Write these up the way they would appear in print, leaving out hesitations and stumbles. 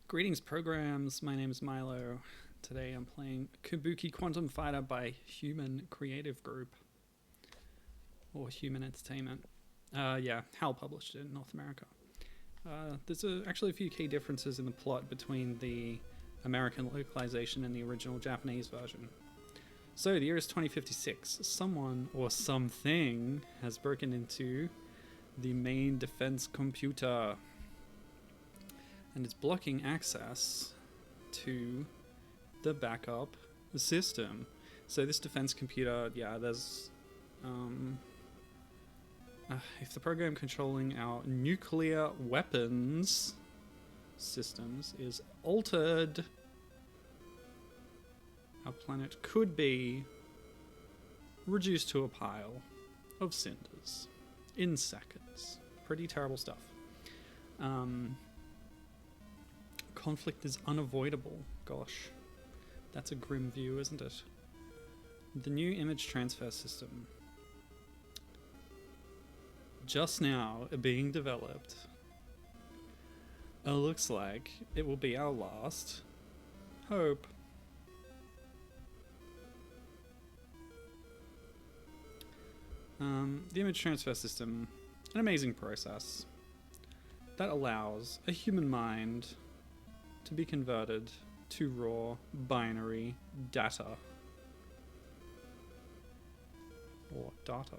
Greetings, programs. My name is Milo. Today I'm playing Kabuki Quantum Fighter by Human Creative Group. Or Human Entertainment. HAL published it in North America. There's actually a few key differences in the plot between the American localization and the original Japanese version. So, the year is 2056. Someone or something has broken into the main defense computer and it's blocking access to the backup system. So this defense computer, there's if the program controlling our nuclear weapons systems is altered, our planet could be reduced to a pile of cinders in seconds. Pretty terrible stuff. Conflict is unavoidable. Gosh, that's a grim view, isn't it? The new image transfer system, just now being developed. It looks like it will be our last hope. The image transfer system, an amazing process that allows a human mind to be converted to raw binary data or data,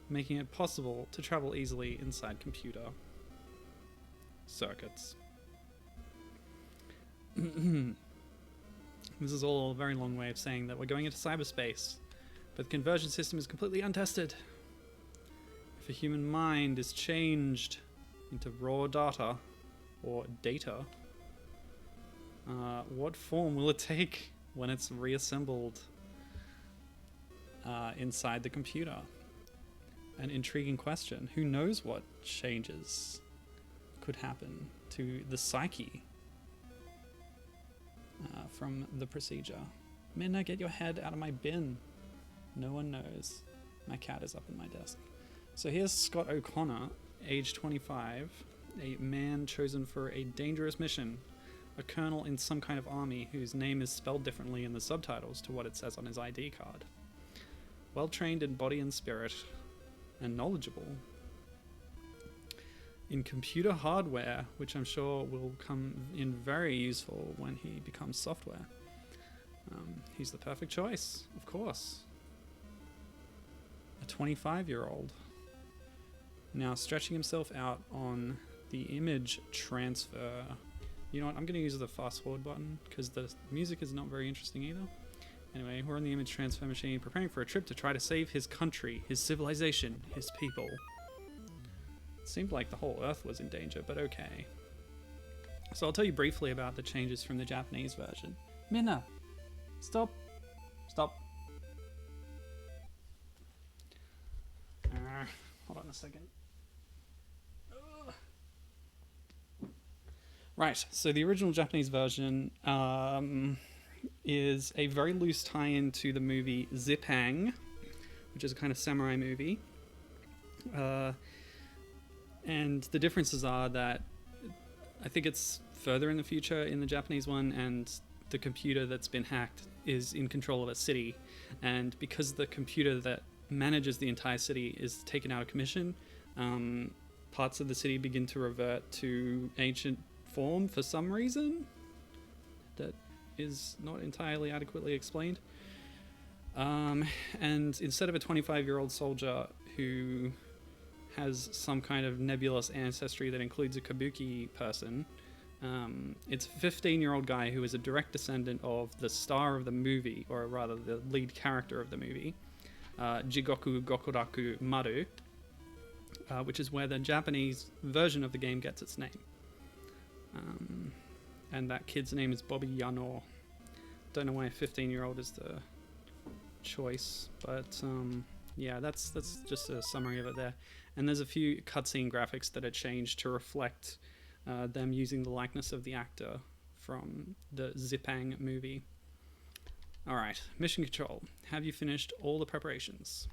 making it possible to travel easily inside computer circuits. This is all a very long way of saying that we're going into cyberspace, but the conversion system is completely untested. If a human mind is changed into raw data or data, what form will it take when it's reassembled inside the computer? An intriguing question. Who knows what changes could happen to the psyche from the procedure? Minna, get your head out of my bin. No one knows. My cat is up in my desk. So here's Scott O'Connor, age 25, a man chosen for a dangerous mission. A colonel in some kind of army whose name is spelled differently in the subtitles to what it says on his ID card. Well trained in body and spirit, and knowledgeable in computer hardware, which I'm sure will come in very useful when he becomes software. He's the perfect choice, of course. A 25-year-old. Now stretching himself out on the image transfer. You know what, I'm going to use the fast forward button because the music is not very interesting either. Anyway, we're on the image transfer machine preparing for a trip to try to save his country, his civilization, his people. It seemed like the whole Earth was in danger, but okay. So I'll tell you briefly about the changes from the Japanese version. Minna! Stop! Stop! Hold on a second. Right, so the original Japanese version is a very loose tie-in to the movie Zippang, which is a kind of samurai movie. And the differences are that I think it's further in the future in the Japanese one, and the computer that's been hacked is in control of a city. And because the computer that manages the entire city is taken out of commission, parts of the city begin to revert to ancient form for some reason that is not entirely adequately explained. And instead of a 25-year-old soldier who has some kind of nebulous ancestry that includes a Kabuki person, it's a 15-year-old guy who is a direct descendant of the star of the movie, or rather the lead character of the movie, Jigoku Gokuraku Maru, which is where the Japanese version of the game gets its name. And that kid's name is Bobby Yano. Don't know why a 15-year-old is the choice, but that's just a summary of it there. And there's a few cutscene graphics that are changed to reflect them using the likeness of the actor from the Zippang movie. Alright, mission control. Have you finished all the preparations?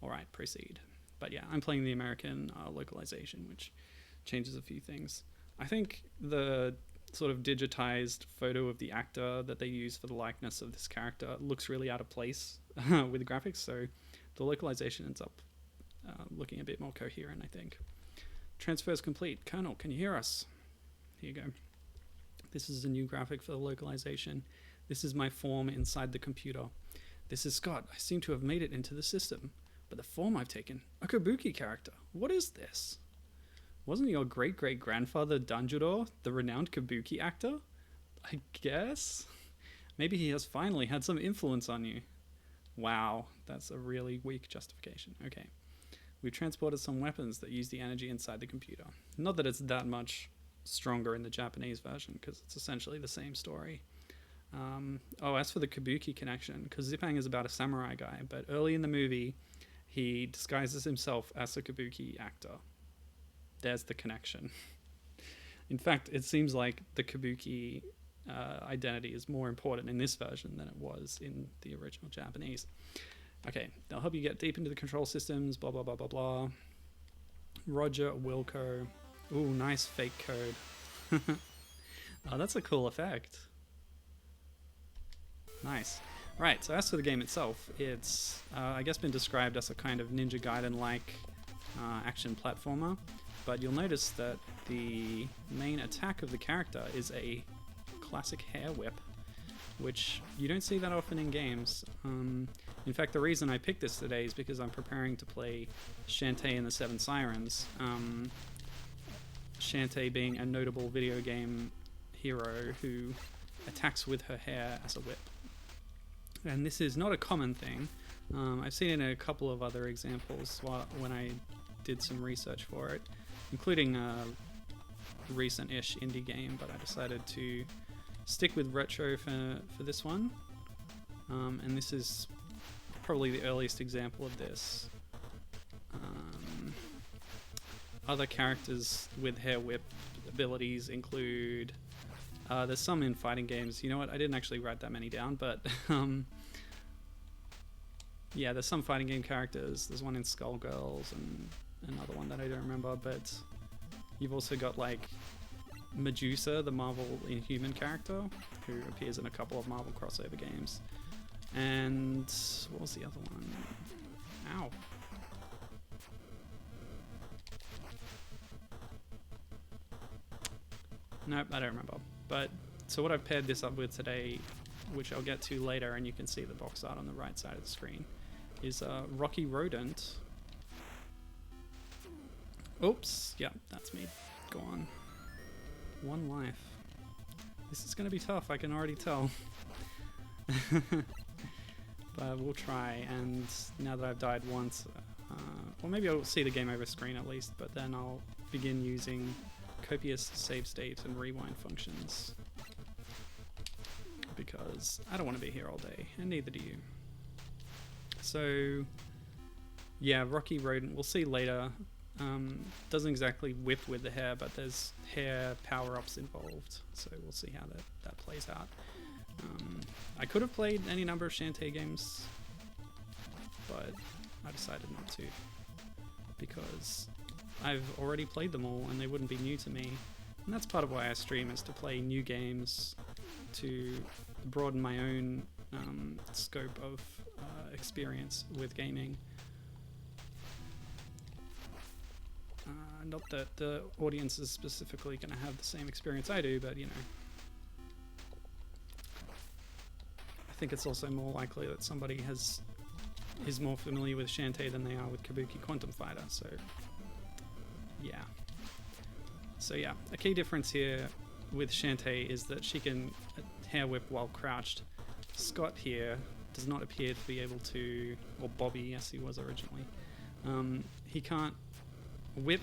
Alright, proceed. But yeah, I'm playing the American localization, which changes a few things. I think the sort of digitized photo of the actor that they use for the likeness of this character looks really out of place with the graphics, so the localization ends up looking a bit more coherent, I think. Transfers complete. Colonel, can you hear us? Here you go. This is a new graphic for the localization. This is my form inside the computer. This is Scott. I seem to have made it into the system. But the form I've taken, a kabuki character. What is this? Wasn't your great-great-grandfather Danjuro the renowned kabuki actor? I guess? Maybe he has finally had some influence on you. Wow, that's a really weak justification. Okay. We've transported some weapons that use the energy inside the computer. Not that it's that much stronger in the Japanese version, because it's essentially the same story. As for the kabuki connection, because Zippang is about a samurai guy, but early in the movie, he disguises himself as a kabuki actor. There's the connection. In fact, it seems like the kabuki identity is more important in this version than it was in the original Japanese. Okay, they'll help you get deep into the control systems, blah, blah, blah, blah, blah. Roger Wilco. Ooh, nice fake code. Oh, that's a cool effect. Nice. Right, so as for the game itself, it's, I guess, been described as a kind of Ninja Gaiden-like action platformer, but you'll notice that the main attack of the character is a classic hair whip, which you don't see that often in games. In fact, the reason I picked this today is because I'm preparing to play Shantae and the Seven Sirens. Shantae being a notable video game hero who attacks with her hair as a whip. And this is not a common thing. I've seen it in a couple of other examples when I did some research for it, including a recent-ish indie game, but I decided to stick with retro for this one. And this is probably the earliest example of this. Other characters with hair whip abilities include... there's some in fighting games. You know what? I didn't actually write that many down, but yeah, there's some fighting game characters. There's one in Skullgirls and another one that I don't remember, but you've also got like Medusa, the Marvel Inhuman character, who appears in a couple of Marvel crossover games. And what was the other one? Ow. Nope, I don't remember. But so what I've paired this up with today, which I'll get to later, and you can see the box art on the right side of the screen, is Rocky Rodent. Oops, yeah, that's me. Go on. One life. This is going to be tough, I can already tell. But we'll try, and now that I've died once, or maybe I'll see the game over screen at least, but then I'll begin using copious save state and rewind functions, because I don't want to be here all day, and neither do you. So yeah, Rocky Rodent, we'll see later, doesn't exactly whip with the hair, but there's hair power-ups involved, so we'll see how that plays out. I could have played any number of Shantae games, but I decided not to, because I've already played them all and they wouldn't be new to me. And that's part of why I stream, is to play new games, to broaden my own scope of experience with gaming. Not that the audience is specifically going to have the same experience I do, but you know. I think it's also more likely that somebody is more familiar with Shantae than they are with Kabuki Quantum Fighter, so yeah. So yeah, a key difference here with Shantae is that she can hair whip while crouched. Scott here does not appear to be able to, or Bobby, yes he was originally, he can't whip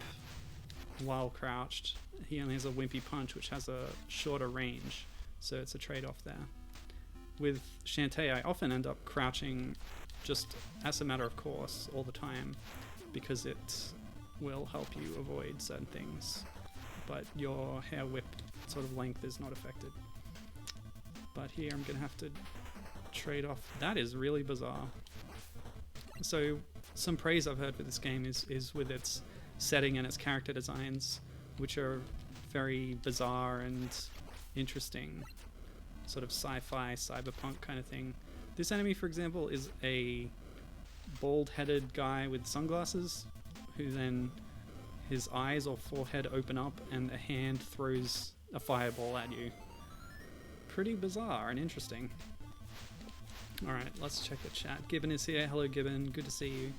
while crouched. He only has a wimpy punch, which has a shorter range, so it's a trade-off there. With Shantae, I often end up crouching just as a matter of course all the time, because it will help you avoid certain things, but your hair whip sort of length is not affected. But here I'm gonna have to trade off. That is really bizarre. So some praise I've heard for this game is with its setting and its character designs, which are very bizarre and interesting sort of sci-fi, cyberpunk kind of thing. This enemy, for example, is a bald-headed guy with sunglasses who then his eyes or forehead open up and a hand throws a fireball at you. Pretty bizarre and interesting. Alright, let's check the chat. Gibbon is here. Hello Gibbon, good to see you.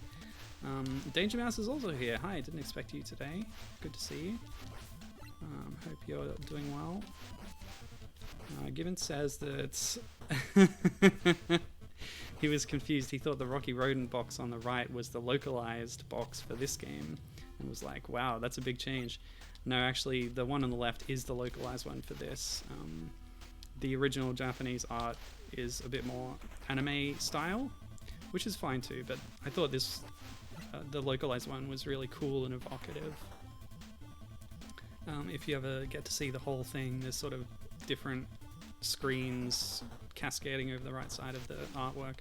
Danger Mouse is also here. Hi, didn't expect you today. Good to see you. Hope you're doing well. Gibbon says that he was confused. He thought the Rocky Rodent box on the right was the localized box for this game. And was like, wow, that's a big change. No, actually, the one on the left is the localized one for this. The original Japanese art is a bit more anime style, which is fine too, but I thought this, the localized one was really cool and evocative. If you ever get to see the whole thing, there's sort of different screens cascading over the right side of the artwork.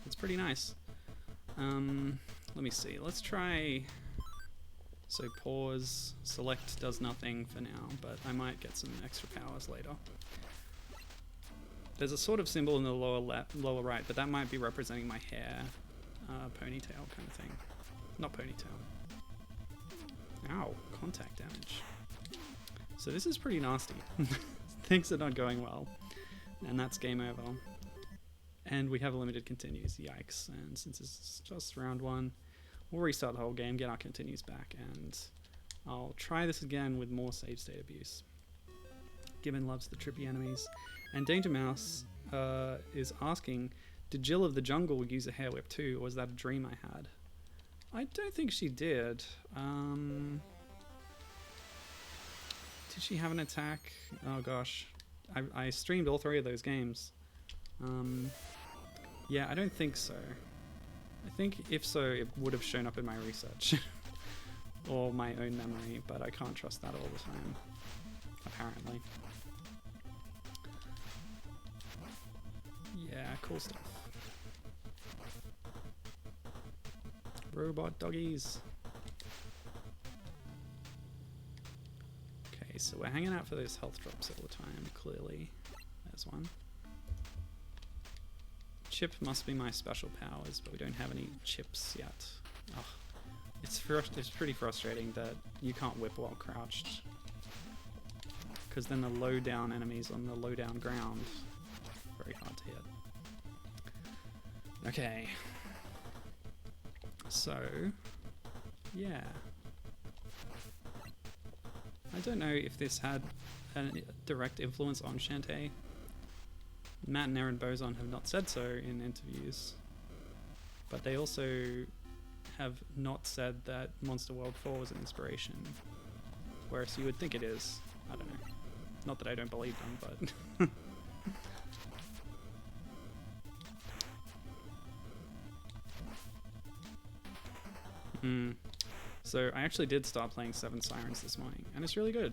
It's pretty nice. Let me see, let's try... So pause, select does nothing for now, but I might get some extra powers later. There's a sort of symbol in the lower right, but that might be representing my hair, ponytail kind of thing. Not ponytail. Ow, contact damage. So this is pretty nasty. Things are not going well. And that's game over. And we have a limited continues, yikes. And since it's just round one, we'll restart the whole game, get our continues back, and I'll try this again with more save state abuse. Gibbon loves the trippy enemies. And Danger Mouse is asking, did Jill of the Jungle use a hair whip too, or was that a dream I had? I don't think she did. Did she have an attack? Oh gosh. I streamed all three of those games. Yeah, I don't think so. I think if so, it would have shown up in my research. Or my own memory, but I can't trust that all the time. Apparently. Yeah, cool stuff. Robot doggies. Okay, so we're hanging out for those health drops all the time, clearly. There's one. Chip must be my special powers, but we don't have any chips yet. Ugh. It's pretty frustrating that you can't whip while crouched. Because then the low down enemies on the low down ground, very hard to hit. Okay. So, yeah. I don't know if this had a direct influence on Shantae. Matt and Aaron Boson have not said so in interviews, but they also have not said that Monster World 4 was an inspiration, whereas you would think it is. I don't know. Not that I don't believe them, but... So I actually did start playing Seven Sirens this morning, and it's really good.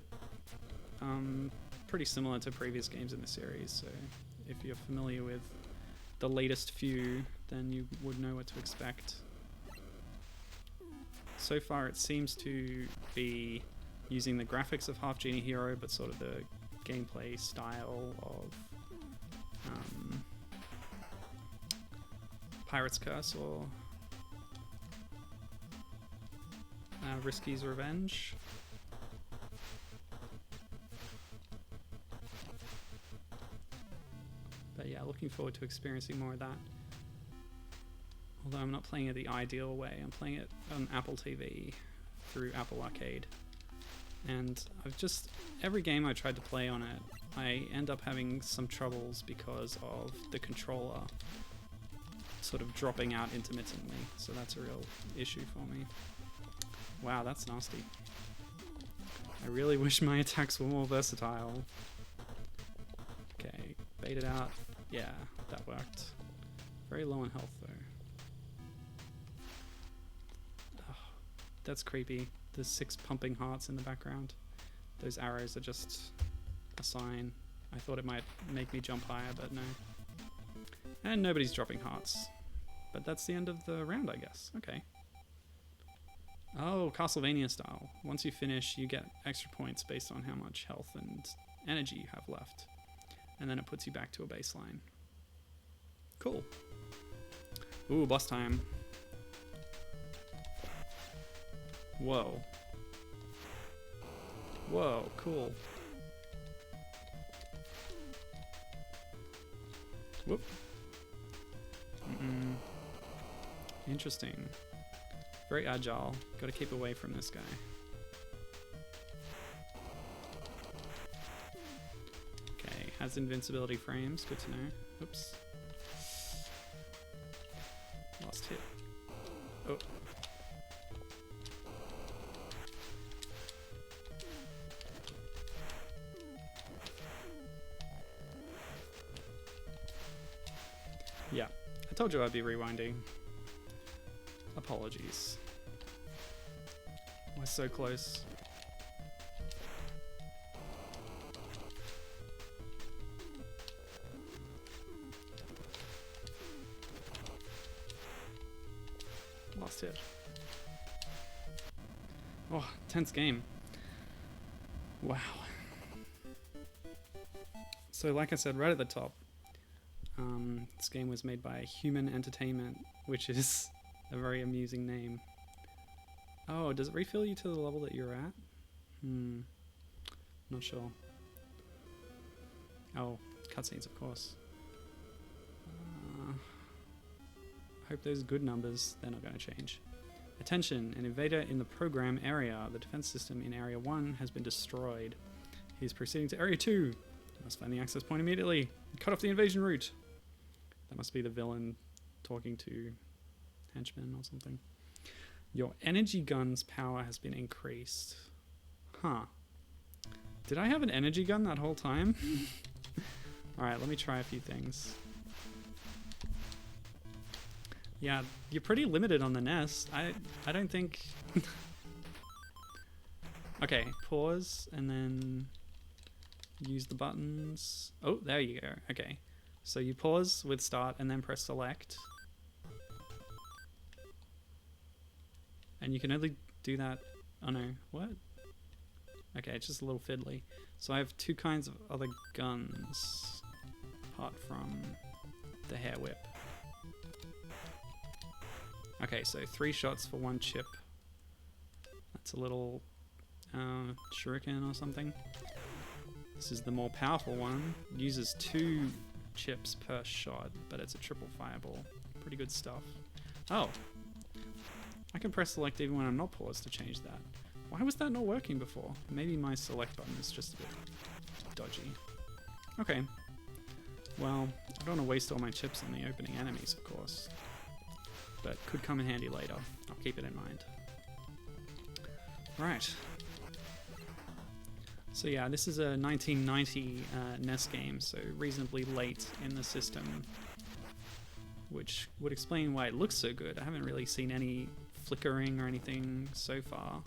Pretty similar to previous games in the series, so if you're familiar with the latest few, then you would know what to expect. So far it seems to be using the graphics of Half Genie Hero, but sort of the gameplay style of Pirate's Curse or Risky's Revenge. But yeah, looking forward to experiencing more of that. Although I'm not playing it the ideal way, I'm playing it on Apple TV through Apple Arcade. And every game I tried to play on it, I end up having some troubles because of the controller sort of dropping out intermittently. So that's a real issue for me. Wow, that's nasty. I really wish my attacks were more versatile. Okay, bait it out. Yeah, that worked. Very low on health though. Oh, that's creepy. There's 6 pumping hearts in the background. Those arrows are just a sign. I thought it might make me jump higher, but no. And nobody's dropping hearts. But that's the end of the round, I guess. Okay. Oh, Castlevania style. Once you finish, you get extra points based on how much health and energy you have left. And then it puts you back to a baseline. Cool. Ooh, boss time. Whoa. Whoa, cool. Whoop. Interesting. Very agile. Gotta keep away from this guy. Okay, has invincibility frames. Good to know. Oops. Lost hit. Oh. Yeah, I told you I'd be rewinding. Apologies. We're so close. Lost hit. Oh, tense game. Wow. So like I said right at the top, this game was made by Human Entertainment, which is a very amusing name. Oh, does it refill you to the level that you're at? Not sure. Oh, cutscenes, of course. Hope those are good numbers. They're not going to change. Attention, an invader in the program area. The defense system in Area 1 has been destroyed. He's proceeding to Area 2. You must find the access point immediately. Cut off the invasion route. That must be the villain talking to henchmen or something. Your energy gun's power has been increased. Huh. Did I have an energy gun that whole time? Alright, let me try a few things. Yeah, you're pretty limited on the nest. I don't think... Okay, pause and then use the buttons. Oh, there you go. Okay. So you pause with start and then press select. And you can only do that... Oh no, what? Okay, it's just a little fiddly. So I have two kinds of other guns, apart from the hair whip. Okay, so 3 shots for 1 chip. That's a little shuriken or something. This is the more powerful one. It uses 2 chips per shot, but it's a triple fireball. Pretty good stuff. Oh! I can press select even when I'm not paused to change that. Why was that not working before? Maybe my select button is just a bit dodgy. Okay. Well, I don't want to waste all my chips on the opening enemies, of course. But could come in handy later. I'll keep it in mind. Right. So yeah, this is a 1990 NES game, so reasonably late in the system, which would explain why it looks so good. I haven't really seen any flickering or anything so far,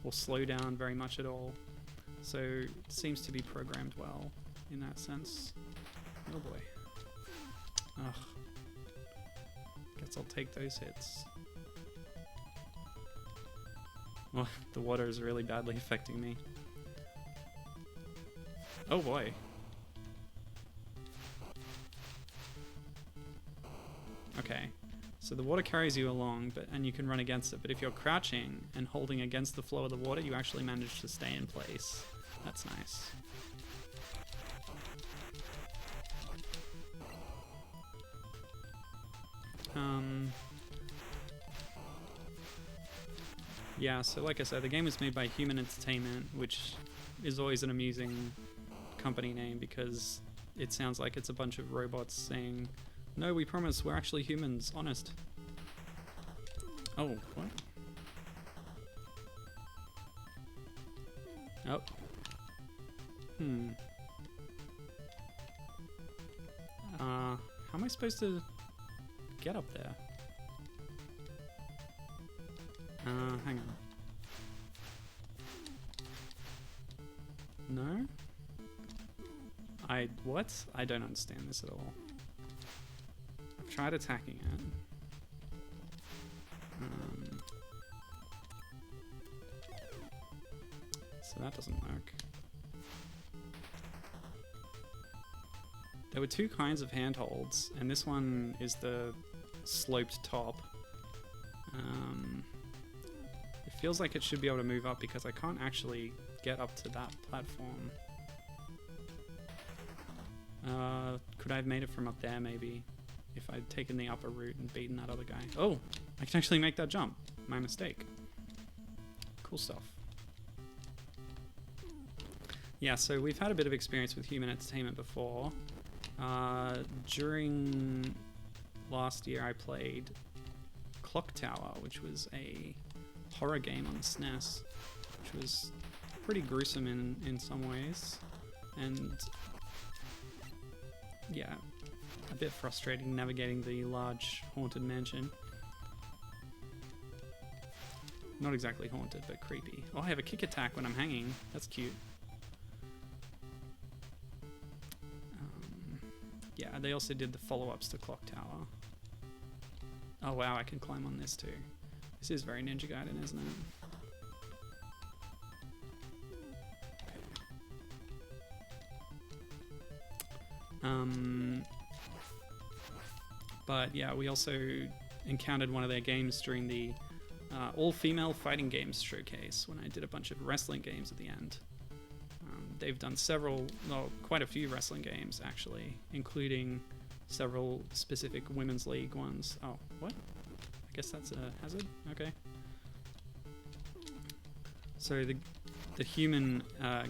or slow down very much at all. So it seems to be programmed well in that sense. Oh boy. Ugh. Guess I'll take those hits. Well, the water is really badly affecting me. Oh boy. Okay. So the water carries you along, and you can run against it, but if you're crouching and holding against the flow of the water, you actually manage to stay in place. That's nice. Yeah, so like I said, the game was made by Human Entertainment, which is always an amusing company name because it sounds like it's a bunch of robots saying, "No, we promise, we're actually humans, honest." Oh, what? Oh. How am I supposed to get up there? Hang on. No? What? I don't understand this at all. I've tried attacking it. So that doesn't work. There were two kinds of handholds, and this one is the sloped top. It feels like it should be able to move up because I can't actually get up to that platform. Could I have made it from up there maybe? If I'd taken the upper route and beaten that other guy. Oh, I can actually make that jump. My mistake. Cool stuff. Yeah, so we've had a bit of experience with human entertainment before. During last year I played Clock Tower, which was a horror game on the SNES, which was pretty gruesome in some ways, and yeah, a bit frustrating navigating the large haunted mansion. Not exactly haunted, but creepy. Oh, I have a kick attack when I'm hanging. That's cute. Yeah, they also did the follow-ups to Clock Tower. Oh wow, I can climb on this too. This is very Ninja Gaiden, isn't it? But yeah, we also encountered one of their games during the all-female fighting games showcase when I did a bunch of wrestling games at the end. They've done quite a few wrestling games actually, including several specific women's league ones. Oh, what? I guess that's a hazard? Okay. So the human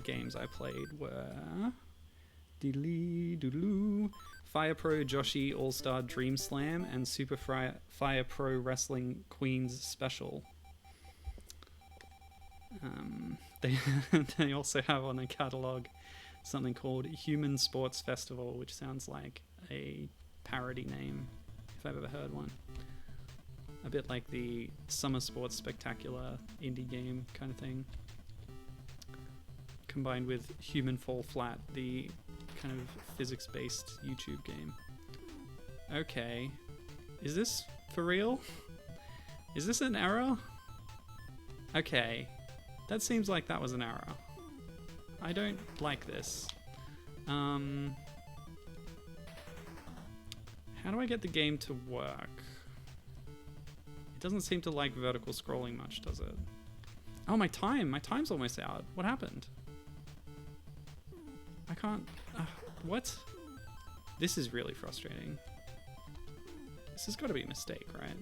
games I played were Fire Pro Joshi All-Star Dream Slam and Super Fire Pro Wrestling Queens Special. They also have on their catalog something called Human Sports Festival, which sounds like a parody name, if I've ever heard one. A bit like the Summer Sports Spectacular indie game kind of thing, combined with Human Fall Flat, the kind of physics-based YouTube game. Okay, is this for real? Is this an error? Okay. That seems like that was an error. I don't like this. How do I get the game to work? It doesn't seem to like vertical scrolling much, does it? Oh, my time's almost out. What happened? I can't... what? This is really frustrating. This has got to be a mistake, right?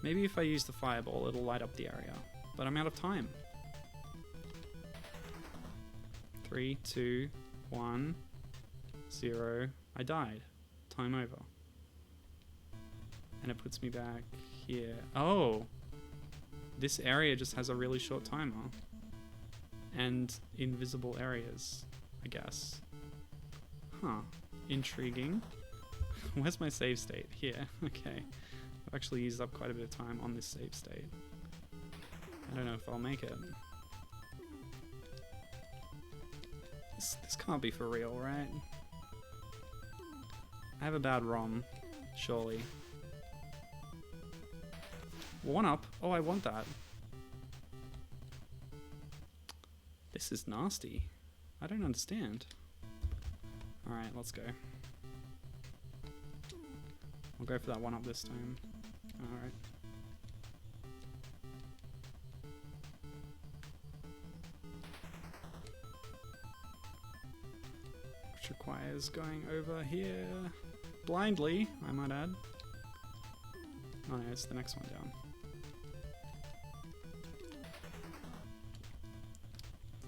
Maybe if I use the fireball, it'll light up the area. But I'm out of time. 3, 2, 1, 0. I died. Time over. And it puts me back here. Oh! This area just has a really short timer. And invisible areas, I guess. Huh. Intriguing. Where's my save state? Here. Okay. I've actually used up quite a bit of time on this save state. I don't know if I'll make it. This can't be for real, right? I have a bad ROM, surely. 1-up? Oh, I want that. This is nasty. I don't understand. Alright, let's go. I'll go for that 1-up this time. Alright. Which requires going over here blindly, I might add. Oh no, it's the next one down.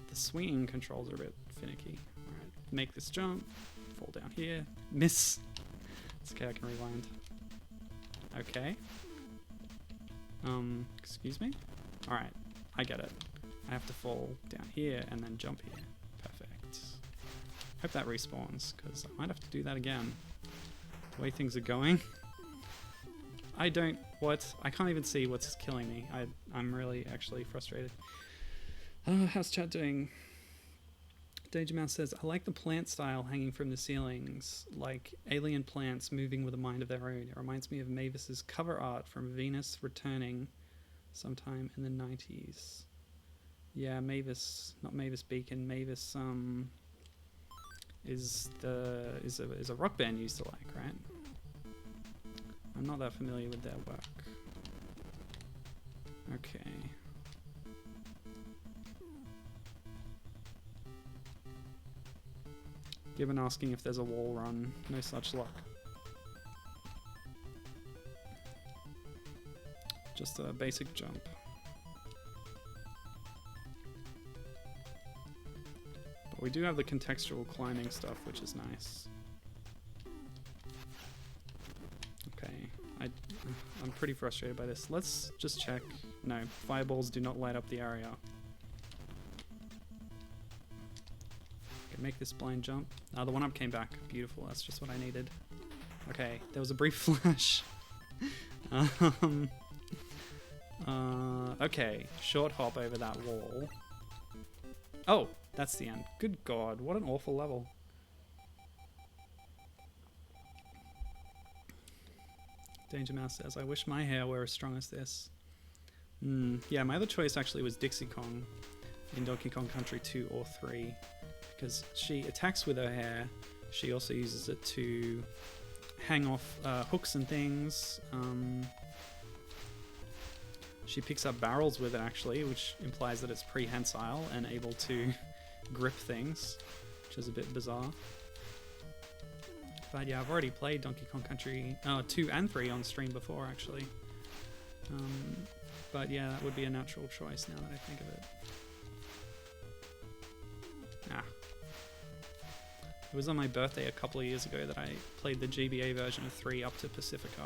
The swinging controls are a bit finicky. Alright, make this jump, fall down here, miss. It's okay, I can rewind. Okay. Excuse me? Alright, I get it. I have to fall down here and then jump here. Perfect. Hope that respawns, because I might have to do that again. The way things are going. I can't even see what's killing me. I'm really actually frustrated. How's chat doing? Danger Mouse says, I like the plant style hanging from the ceilings, like alien plants moving with a mind of their own. It reminds me of Mavis's cover art from Venus Returning sometime in the 90s. Yeah, Mavis, not Mavis Beacon, Mavis, is a rock band used to like, right? I'm not that familiar with their work. Okay. Given asking if there's a wall run, no such luck. Just a basic jump. But we do have the contextual climbing stuff, which is nice. Okay, I'm pretty frustrated by this. Let's just check. No, fireballs do not light up the area. Okay, make this blind jump. The one up came back. Beautiful, that's just what I needed. Okay, there was a brief flash. Okay, short hop over that wall. Oh, that's the end. Good God, what an awful level. Danger Mouse says, I wish my hair were as strong as this. Yeah, my other choice actually was Dixie Kong in Donkey Kong Country 2 or 3, because she attacks with her hair. She also uses it to hang off hooks and things. She picks up barrels with it actually, which implies that it's prehensile and able to grip things, which is a bit bizarre. But yeah, I've already played Donkey Kong Country 2 and 3 on stream before actually. But yeah, that would be a natural choice now that I think of it. It was on my birthday a couple of years ago that I played the GBA version of 3 up to Pacifica.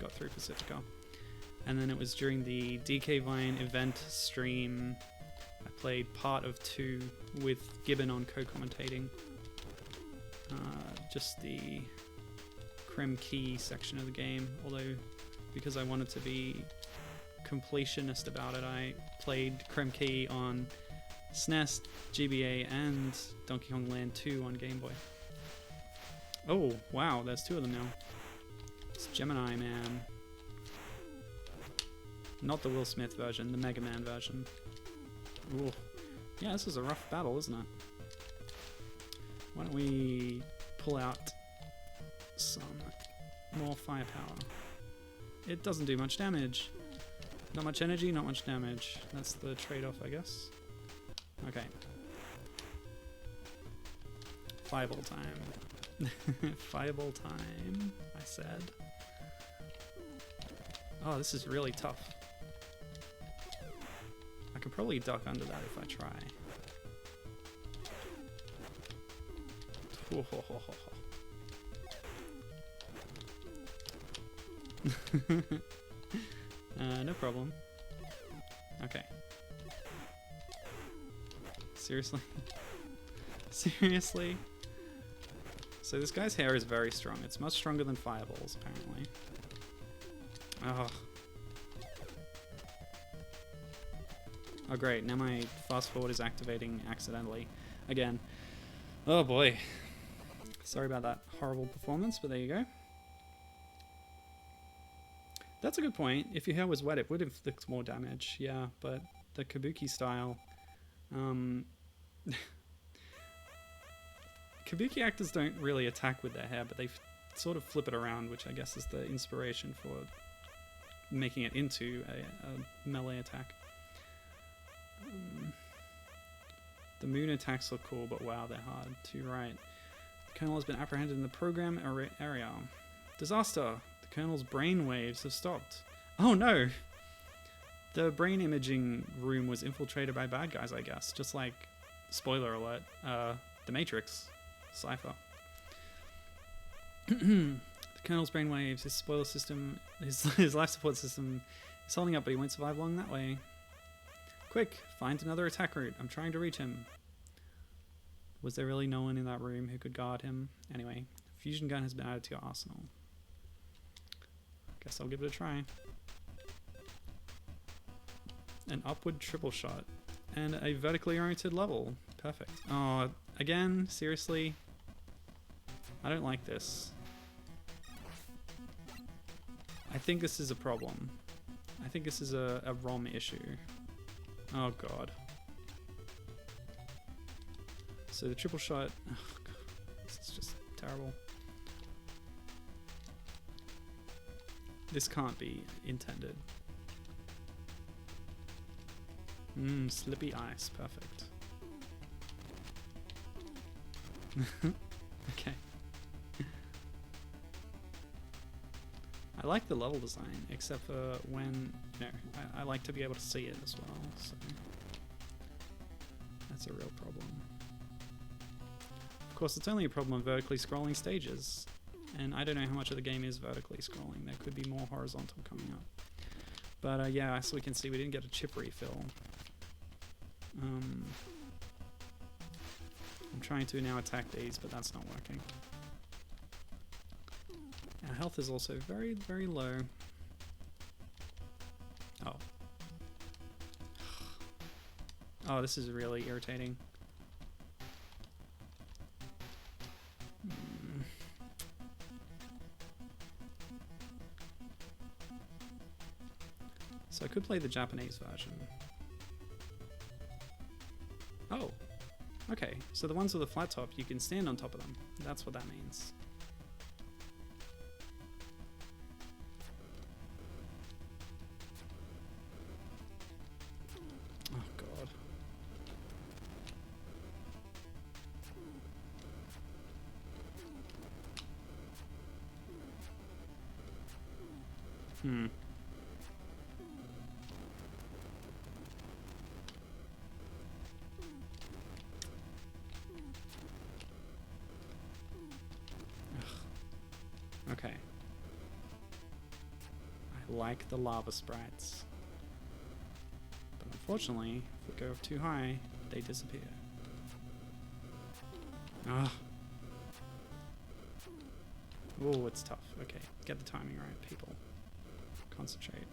Got through Pacifica. And then it was during the DK Vine event stream. I played part of 2 with Gibbon on co-commentating. Just the Krem Key section of the game. Although, because I wanted to be completionist about it, I played Krem Key on SNES, GBA, and Donkey Kong Land 2 on Game Boy. Oh, wow, there's 2 of them now. It's Gemini Man. Not the Will Smith version, the Mega Man version. Ooh. Yeah, this is a rough battle, isn't it? Why don't we pull out some more firepower? It doesn't do much damage. Not much energy, not much damage. That's the trade-off, I guess. Okay. Fireball time. Fireball time, I said. Oh, this is really tough. I could probably duck under that if I try. No problem. Okay. Seriously? Seriously? So this guy's hair is very strong. It's much stronger than fireballs, apparently. Oh. Oh great, now my fast forward is activating accidentally. Again. Oh boy. Sorry about that horrible performance, but there you go. That's a good point. If your hair was wet, it would inflict more damage. Yeah, but the Kabuki style... Kabuki actors don't really attack with their hair, but they sort of flip it around, which I guess is the inspiration for making it into a melee attack. The moon attacks look cool, but wow, they're hard. Too right. The Colonel has been apprehended in the program area. Disaster! The Colonel's brain waves have stopped. Oh no! The brain imaging room was infiltrated by bad guys, I guess. Just like, spoiler alert, The Matrix. Sci-fi. The Colonel's brain waves, his spoiler system, his life support system is holding up, but he won't survive long that way. Quick, find another attack route. I'm trying to reach him. Was there really no one in that room who could guard him? Anyway, fusion gun has been added to your arsenal. Guess I'll give it a try. An upward triple shot. And a vertically oriented level. Perfect. Oh, again? Seriously? I don't like this. I think this is a problem. I think this is a ROM issue. Oh god. So the triple shot... Oh god. terrible. This can't be intended. Slippy ice, perfect. Okay. I like the level design, except for when, you know, I like to be able to see it as well, so that's a real problem. Of course, it's only a problem on vertically scrolling stages, and I don't know how much of the game is vertically scrolling. There could be more horizontal coming up. But yeah, so we can see we didn't get a chip refill. I'm trying to now attack these, but that's not working. Our health is also very, very low. Oh. Oh, this is really irritating. So I could play the Japanese version. Oh, okay. So the ones with the flat top, you can stand on top of them. That's what that means. Oh god. Okay. I like the lava sprites. But unfortunately, if we go too high, they disappear. Ah. Oh, it's tough. Okay, get the timing right, people. Concentrate.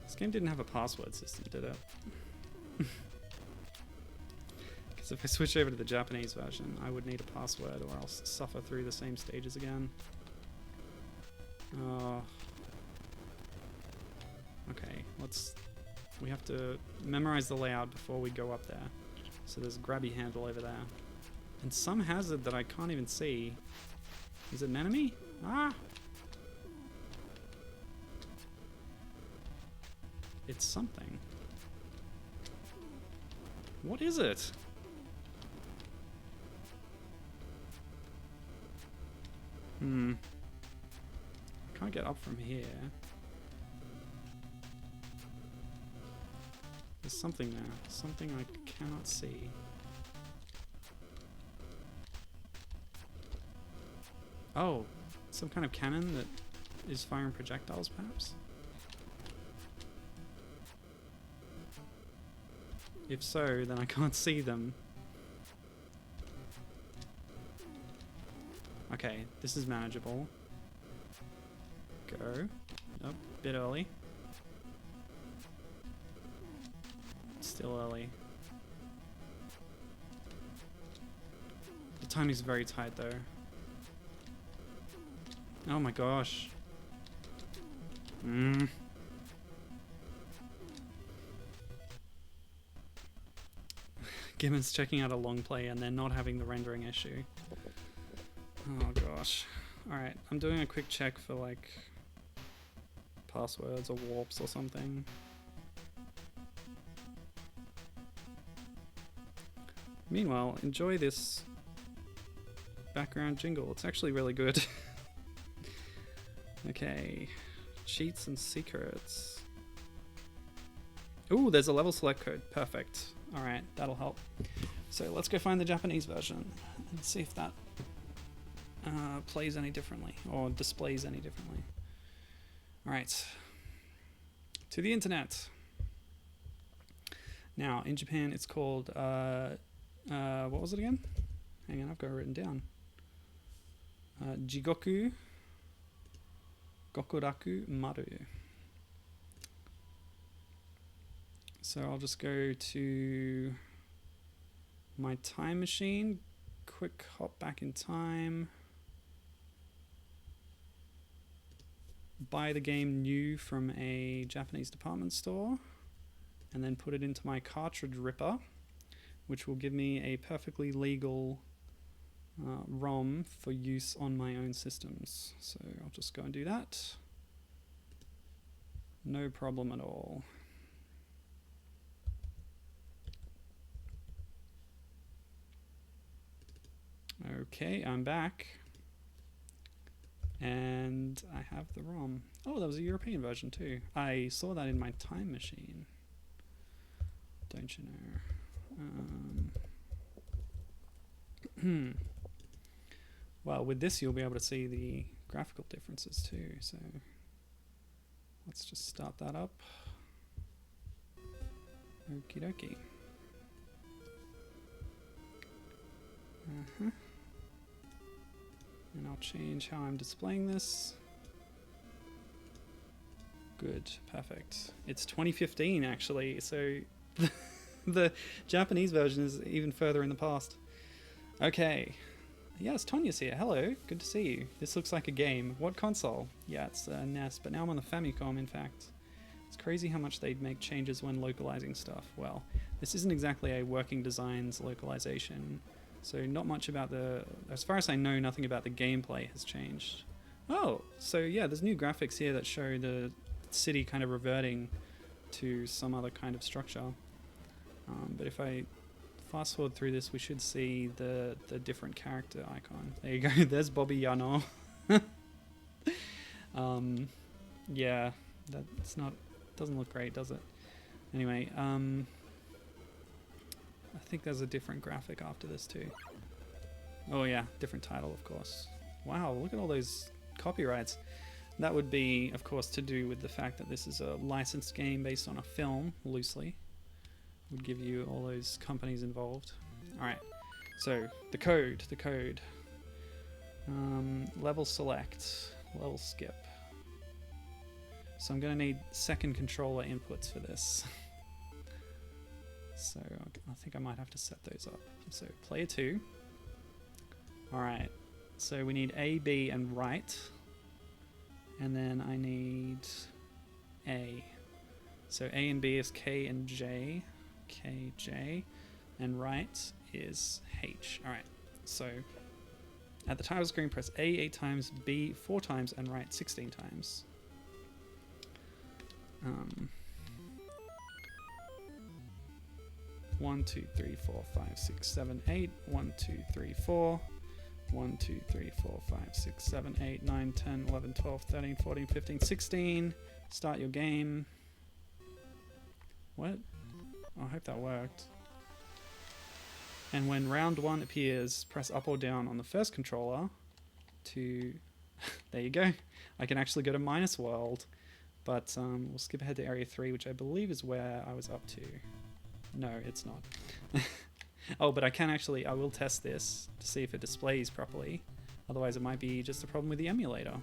This game didn't have a password system, did it? Because if I switch over to the Japanese version, I would need a password or else suffer through the same stages again. Oh. Okay, we have to memorize the layout before we go up there. So there's a grabby handle over there. And some hazard that I can't even see. Is it an enemy? Ah! It's something. What is it? I can't get up from here. There's something there. Something I cannot see. Oh, some kind of cannon that is firing projectiles, perhaps? If so, then I can't see them. Okay, this is manageable. Go. Oh, bit early. Still early. The timing's very tight though. Oh my gosh. Gibbon's checking out a long play and they're not having the rendering issue. Oh gosh. Alright, I'm doing a quick check for like passwords or warps or something. Meanwhile, enjoy this background jingle. It's actually really good. Okay, cheats and secrets. Ooh, there's a level select code. Perfect. Alright, that'll help. So let's go find the Japanese version and see if that plays any differently or displays any differently. Alright, to the internet. Now, in Japan, it's called, what was it again? Hang on, I've got it written down. Jigoku Gokuraku Maru. So I'll just go to my time machine, quick hop back in time, buy the game new from a Japanese department store, and then put it into my cartridge ripper, which will give me a perfectly legal ROM for use on my own systems. So I'll just go and do that. No problem at all. Okay, I'm back. And I have the ROM. Oh, that was a European version too. I saw that in my time machine. Don't you know? Well, with this you'll be able to see the graphical differences too. So let's just start that up. Okie dokie. And I'll change how I'm displaying this. Good, perfect. It's 2015 actually, so the Japanese version is even further in the past. Okay. Yes, Tonya's here. Hello, good to see you. This looks like a game. What console? Yeah, it's a NES, but now I'm on the Famicom, in fact. It's crazy how much they make changes when localizing stuff. Well, this isn't exactly a working designs localization. So not much about as far as I know, nothing about the gameplay has changed. Oh, so yeah, there's new graphics here that show the city kind of reverting to some other kind of structure. But if I fast forward through this, we should see the different character icon. There you go, there's Bobby Yano. Yeah, doesn't look great, does it? Anyway, I think there's a different graphic after this too. Oh yeah, different title of course. Wow, look at all those copyrights. That would be, of course, to do with the fact that this is a licensed game based on a film, loosely. Would give you all those companies involved. Alright, so the code. Level select, level skip. So I'm going to need second controller inputs for this. So I think I might have to set those up. So player 2. Alright, so we need A, B, and right. And then I need A. So A and B is K and J. K, J. And right is H. Alright, so at the title screen, press A 8 times, B 4 times, and right 16 times. 1, 2, 3, 4, 5, 6, 7, 8. 1, 2, 3, 4. 1, 2, 3, 4, 5, 6, 7, 8, 9, 10, 11, 12, 13, 14, 15, 16. Start your game. What? I hope that worked. And when round 1 appears, press up or down on the first controller to... There you go. I can actually go to minus world. But we'll skip ahead to area 3, which I believe is where I was up to. No, it's not. Oh, but I will test this to see if it displays properly. Otherwise it might be just a problem with the emulator.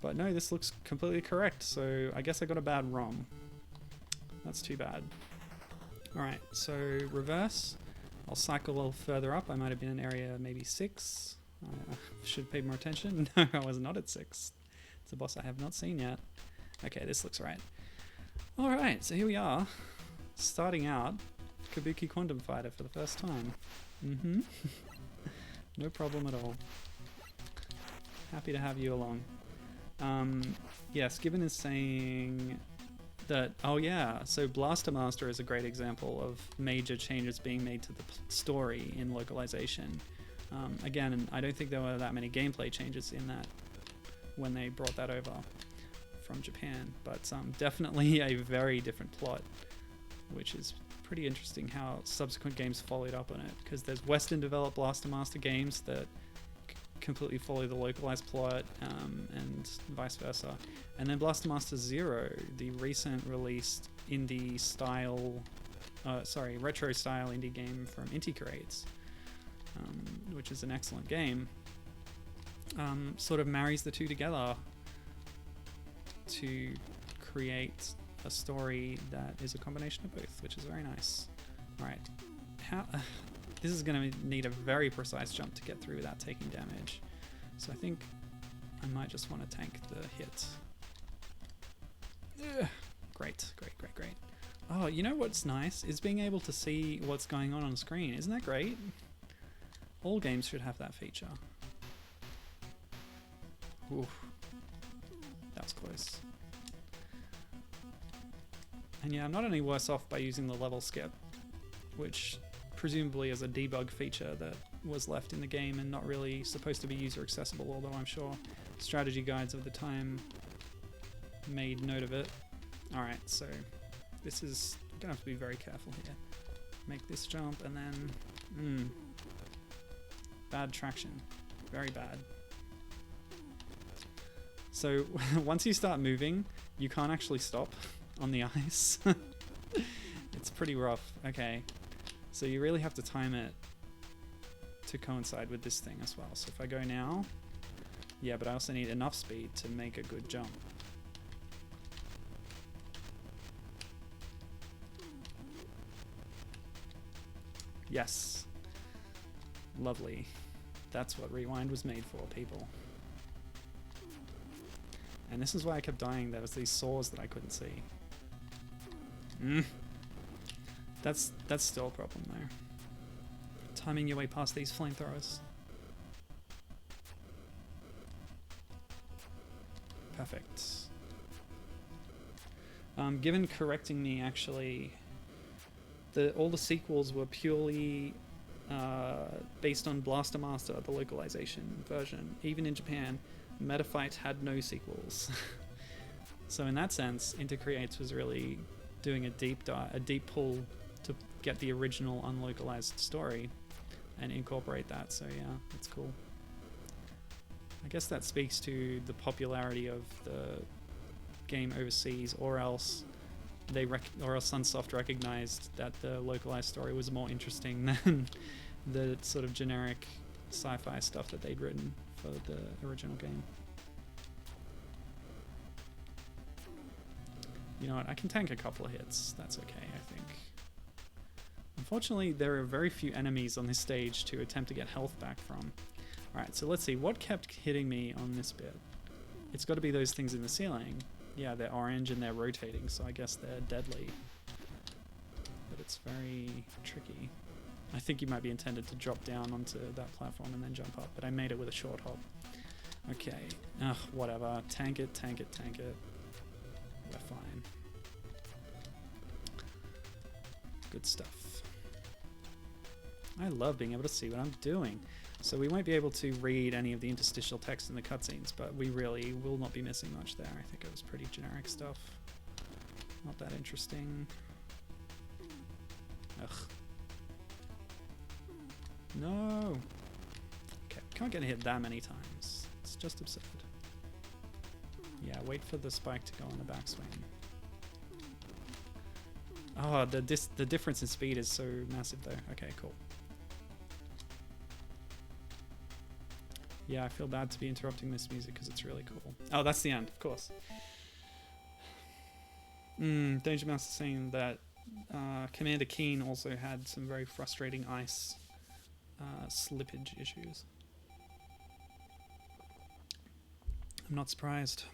But no, this looks completely correct, so I guess I got a bad ROM. That's too bad. Alright, so reverse. I'll cycle a little further up. I might have been in area maybe 6. I should have paid more attention. No, I was not at 6. It's a boss I have not seen yet. Okay, this looks right. Alright, so here we are. Starting out, Kabuki Quantum Fighter for the first time. No problem at all. Happy to have you along. Yes, Gibbon is saying that, oh yeah, so Blaster Master is a great example of major changes being made to the story in localization. Again, and I don't think there were that many gameplay changes in that when they brought that over from Japan, but definitely a very different plot, which is pretty interesting how subsequent games followed up on it, because there's Western developed Blaster Master games that completely follow the localized plot, and vice versa. And then Blaster Master Zero, the recent released indie style, retro style indie game from Inti Creates, which is an excellent game. sort of marries the two together to create a story that is a combination of both, which is very nice. All right, this is going to need a very precise jump to get through without taking damage. So I think I might just want to tank the hit. Ugh. Great. Oh, you know what's nice is being able to see what's going on screen. Isn't that great? All games should have that feature. Oof. That's close. And yeah, I'm not any worse off by using the level skip, which presumably is a debug feature that was left in the game and not really supposed to be user accessible, although I'm sure strategy guides of the time made note of it. Alright, so this is gonna have to be very careful here. Make this jump and then bad traction. Very bad. So once you start moving, you can't actually stop on the ice. It's pretty rough. Okay, so you really have to time it to coincide with this thing as well. So if I go now, yeah, but I also need enough speed to make a good jump. Yes. Lovely. That's what Rewind was made for, people. And this is why I kept dying. There was these saws that I couldn't see. That's still a problem there. Timing your way past these flamethrowers. Perfect. Given correcting me, actually, all the sequels were purely based on Blaster Master, the localization version. Even in Japan, Metafight had no sequels. So in that sense, Intercreates was really doing a deep pull to get the original unlocalized story and incorporate that. So yeah, that's cool. I guess that speaks to the popularity of the game overseas, or else Sunsoft recognized that the localized story was more interesting than the sort of generic sci-fi stuff that they'd written for the original game. You know what, I can tank a couple of hits. That's okay, I think. Unfortunately, there are very few enemies on this stage to attempt to get health back from. Alright, so let's see, what kept hitting me on this bit? It's got to be those things in the ceiling. Yeah, they're orange and they're rotating, so I guess they're deadly. But it's very tricky. I think you might be intended to drop down onto that platform and then jump up, but I made it with a short hop. Okay, ugh, whatever. Tank it, tank it, tank it. We're fine. Good stuff. I love being able to see what I'm doing. So we won't be able to read any of the interstitial text in the cutscenes, but we really will not be missing much there. I think it was pretty generic stuff. Not that interesting. Ugh. No! Okay, can't get hit that many times. It's just absurd. Yeah, wait for the spike to go on the backswing. Oh, the difference in speed is so massive though. Okay, cool. Yeah, I feel bad to be interrupting this music because it's really cool. Oh, that's the end, of course. Danger Mouse is saying that Commander Keen also had some very frustrating ice slippage issues. I'm not surprised.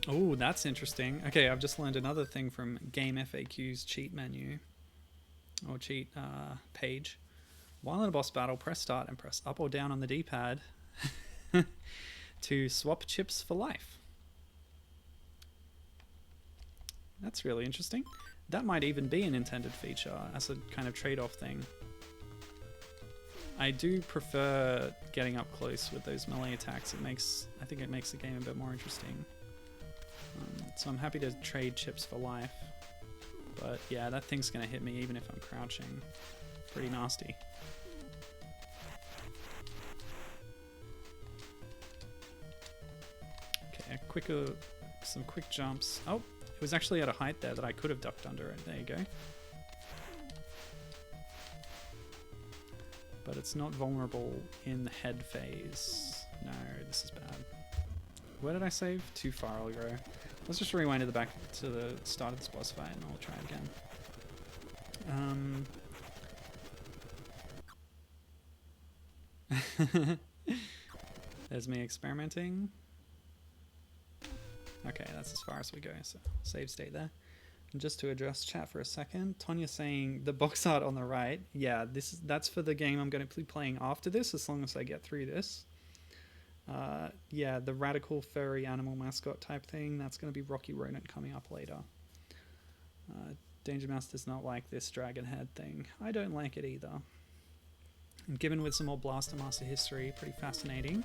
Oh, that's interesting. Okay, I've just learned another thing from Game FAQ's cheat menu, or cheat page. While in a boss battle, press start and press up or down on the D-pad to swap chips for life. That's really interesting. That might even be an intended feature as a kind of trade-off thing. I do prefer getting up close with those melee attacks. I think it makes the game a bit more interesting. So I'm happy to trade chips for life. But yeah, that thing's gonna hit me even if I'm crouching. Pretty nasty. Okay, some quick jumps. Oh, it was actually at a height there that I could have ducked under it. There you go. but it's not vulnerable in the head phase. No, this is bad. Where did I save? Too far, I'll go. Let's just rewind to the back to the start of this boss fight and I'll try again. There's me experimenting. Okay, that's as far as we go, so save state there. And just to address chat for a second, Tonya's saying the box art on the right. Yeah, that's for the game I'm going to be playing after this, as long as I get through this. Yeah, the radical furry animal mascot type thing, that's going to be Rocky Rodent coming up later. Danger Mouse does not like this dragon head thing. I don't like it either. And given with some more Blaster Master history, pretty fascinating.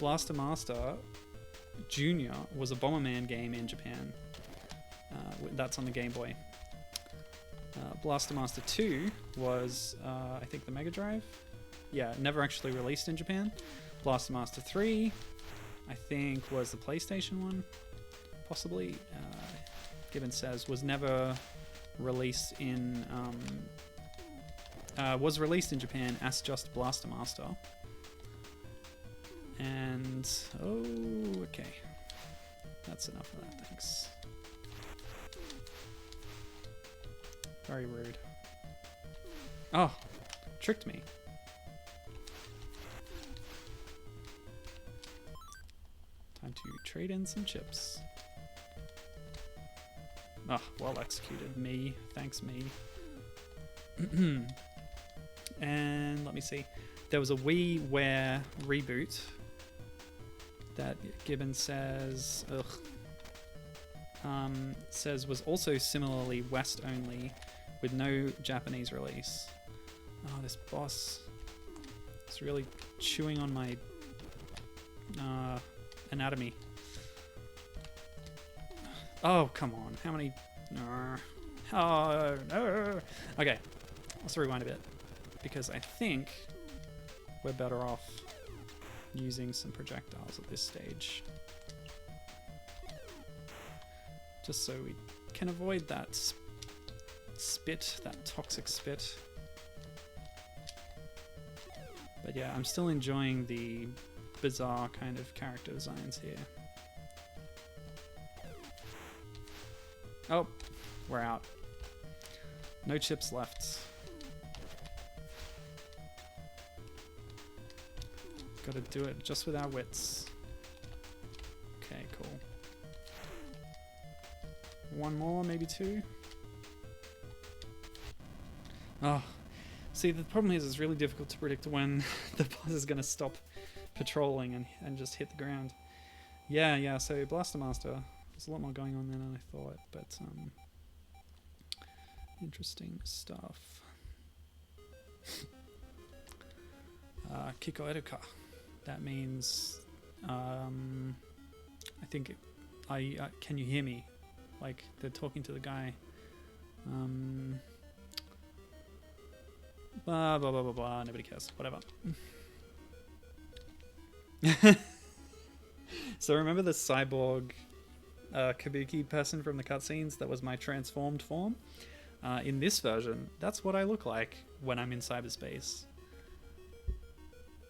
Blaster Master Junior was a Bomberman game in Japan. That's on the Game Boy. Blaster Master 2 was, I think, the Mega Drive. Yeah, never actually released in Japan. Blaster Master 3, I think, was the PlayStation one, possibly. Gibbon says was never released in. Was released in Japan as just Blaster Master. And oh, okay, that's enough of that. Thanks. Very rude. Oh, tricked me. Time to trade in some chips. Oh, well executed. Me. Thanks, me. And let me see. There was a WiiWare reboot that Gibbon says... says was also similarly West only, with no Japanese release. Oh, this boss is really chewing on my anatomy. Oh, come on. How many... Oh, no. Okay, let's rewind a bit, because I think we're better off using some projectiles at this stage. Just so we can avoid that spit, that toxic spit. But yeah, I'm still enjoying the bizarre kind of character designs here. Oh, we're out. No chips left. Gotta do it just with our wits. Okay, cool. One more, maybe two. Oh, see, the problem is it's really difficult to predict when the boss is going to stop patrolling and just hit the ground. Yeah, so Blaster Master, there's a lot more going on there than I thought, but interesting stuff. Kiko Eruka. That means, I think, can you hear me? Like, they're talking to the guy. Blah, blah, blah, blah, blah. Nobody cares. Whatever. So remember the cyborg kabuki person from the cutscenes that was my transformed form? In this version, that's what I look like when I'm in cyberspace.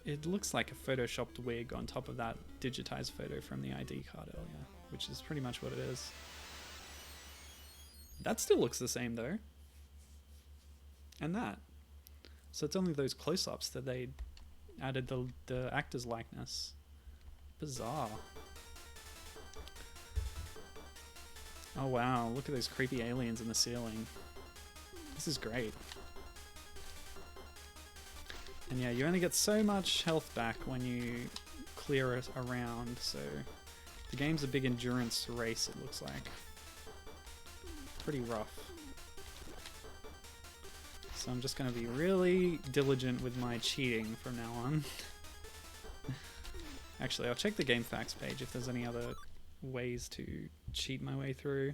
It looks like a photoshopped wig on top of that digitized photo from the ID card earlier, which is pretty much what it is. That still looks the same though. And that. So it's only those close-ups that they added the actor's likeness. Bizarre. Oh wow, look at those creepy aliens in the ceiling. This is great. And yeah, you only get so much health back when you clear it around, so the game's a big endurance race, it looks like. Pretty rough. So I'm just going to be really diligent with my cheating from now on. Actually, I'll check the game facts page if there's any other ways to cheat my way through.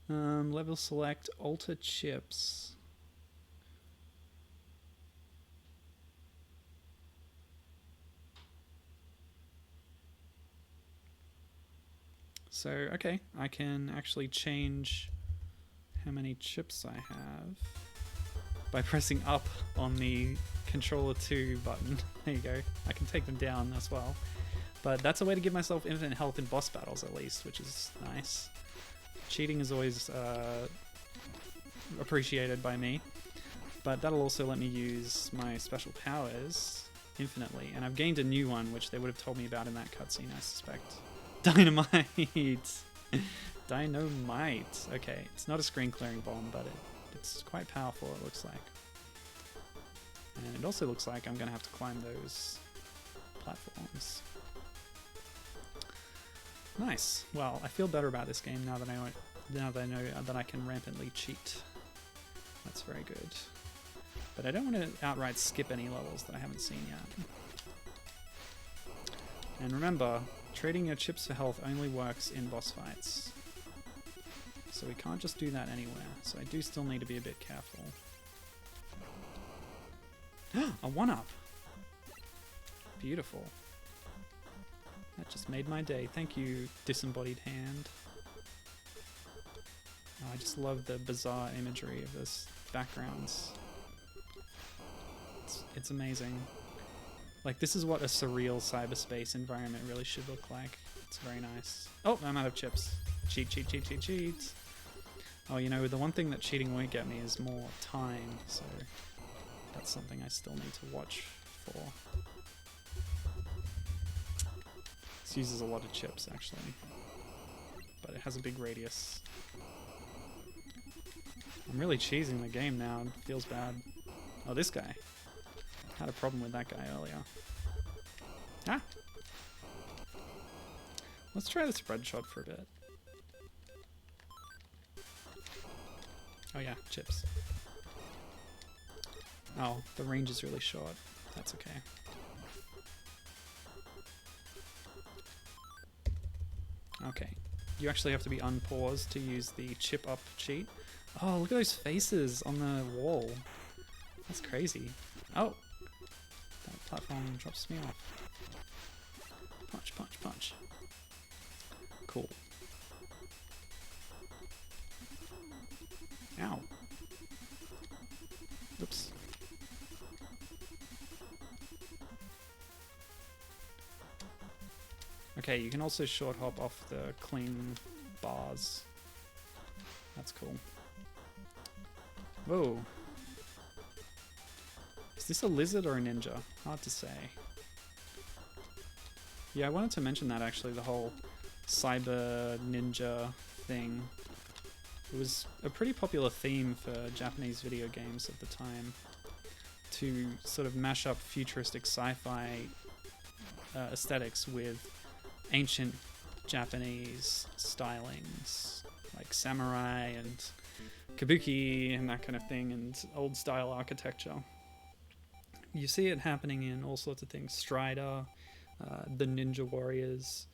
Level select, alter chips. So, okay, I can actually change how many chips I have. by pressing up on the controller 2 button. There you go. I can take them down as well. But that's a way to give myself infinite health in boss battles at least, which is nice. Cheating is always appreciated by me. But that'll also let me use my special powers infinitely. And I've gained a new one, which they would have told me about in that cutscene, I suspect. Dynamite! Dynamite. Okay, it's not a screen clearing bomb, but it's quite powerful, it looks like. And it also looks like I'm going to have to climb those platforms. Nice. Well, I feel better about this game now that I know that I can rampantly cheat. That's very good. But I don't want to outright skip any levels that I haven't seen yet. And remember, trading your chips for health only works in boss fights. So we can't just do that anywhere. So I do still need to be a bit careful. A 1-up! Beautiful. That just made my day. Thank you, disembodied hand. Oh, I just love the bizarre imagery of this backgrounds. It's amazing. Like, this is what a surreal cyberspace environment really should look like. It's very nice. Oh, I'm out of chips. Cheat, cheat, cheat, cheat, cheat. Oh, you know, the one thing that cheating won't get me is more time, so that's something I still need to watch for. This uses a lot of chips, actually. But it has a big radius. I'm really cheesing the game now. It feels bad. Oh, this guy. Had a problem with that guy earlier. Ah! Let's try the spread shot for a bit. Oh yeah, chips. Oh, the range is really short. That's okay. Okay. You actually have to be unpaused to use the chip up cheat. Oh, look at those faces on the wall. That's crazy. Oh! That platform drops me off. Punch, punch, punch. Cool. Ow. Oops. Okay, you can also short hop off the clean bars. That's cool. Whoa. Is this a lizard or a ninja? Hard to say. Yeah, I wanted to mention that actually, the whole cyber ninja thing. It was a pretty popular theme for Japanese video games at the time, to sort of mash up futuristic sci-fi aesthetics with ancient Japanese stylings, like samurai and kabuki and that kind of thing, and old style architecture. You see it happening in all sorts of things. Strider, the Ninja Warriors.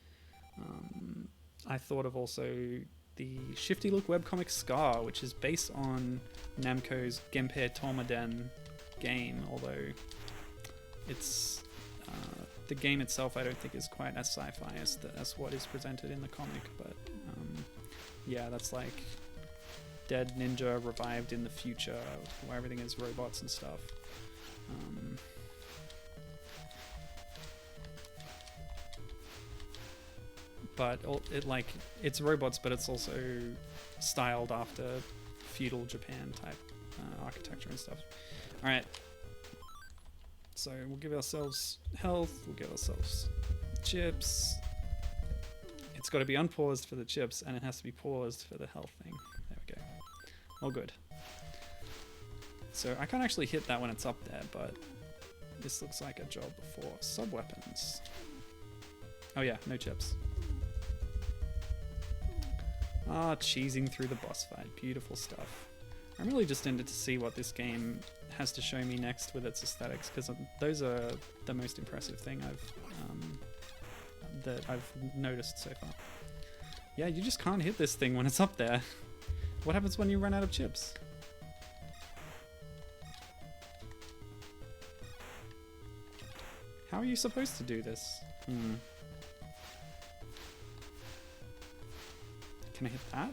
I thought of also the shifty look webcomic Scar, which is based on Namco's Genpei Tomaden game, although it's the game itself I don't think is quite as sci-fi as what is presented in the comic, but yeah, that's like dead ninja revived in the future where everything is robots and stuff. But it's robots, but it's also styled after feudal Japan type architecture and stuff. Alright. So we'll give ourselves health, we'll give ourselves chips. It's got to be unpaused for the chips, and it has to be paused for the health thing. There we go. All good. So I can't actually hit that when it's up there, but this looks like a job for sub-weapons. Oh yeah, no chips. Ah, cheesing through the boss fight. Beautiful stuff. I'm really just into to see what this game has to show me next with its aesthetics, because those are the most impressive thing that I've noticed so far. Yeah, you just can't hit this thing when it's up there. What happens when you run out of chips? How are you supposed to do this? Can I hit that?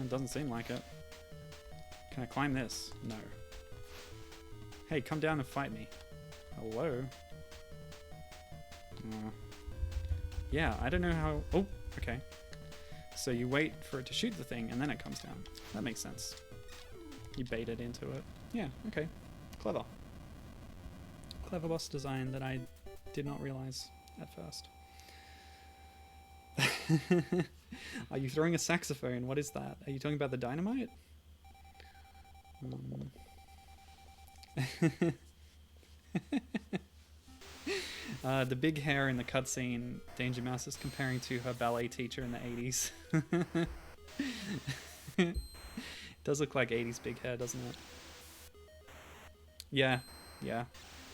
It doesn't seem like it. Can I climb this? No. Hey, come down and fight me. Hello? Yeah, I don't know how... Oh, okay. So you wait for it to shoot the thing, and then it comes down. That makes sense. You bait it into it. Yeah, okay. Clever. Clever boss design that I did not realize at first. Are you throwing a saxophone? What is that? Are you talking about the dynamite? The big hair in the cutscene, Danger Mouse is comparing to her ballet teacher in the 80s. It does look like 80s big hair, doesn't it? Yeah, yeah.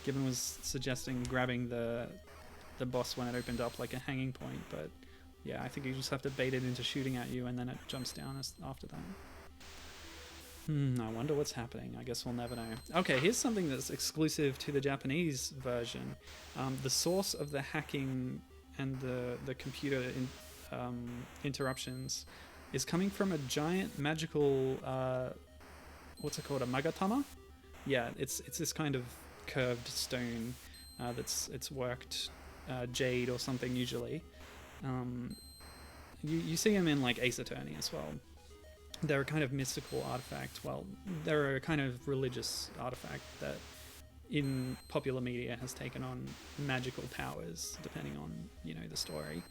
Gibbon was suggesting grabbing the boss when it opened up like a hanging point, but yeah, I think you just have to bait it into shooting at you and then it jumps down after that. I wonder what's happening. I guess we'll never know. Okay, here's something that's exclusive to the Japanese version. The source of the hacking and the computer interruptions is coming from a giant magical, what's it called, a magatama? Yeah, it's this kind of curved stone it's worked jade or something usually. You see them in like Ace Attorney as well. They're a kind of mystical artifact. Well, they're a kind of religious artifact that in popular media has taken on magical powers depending on, you know, the story.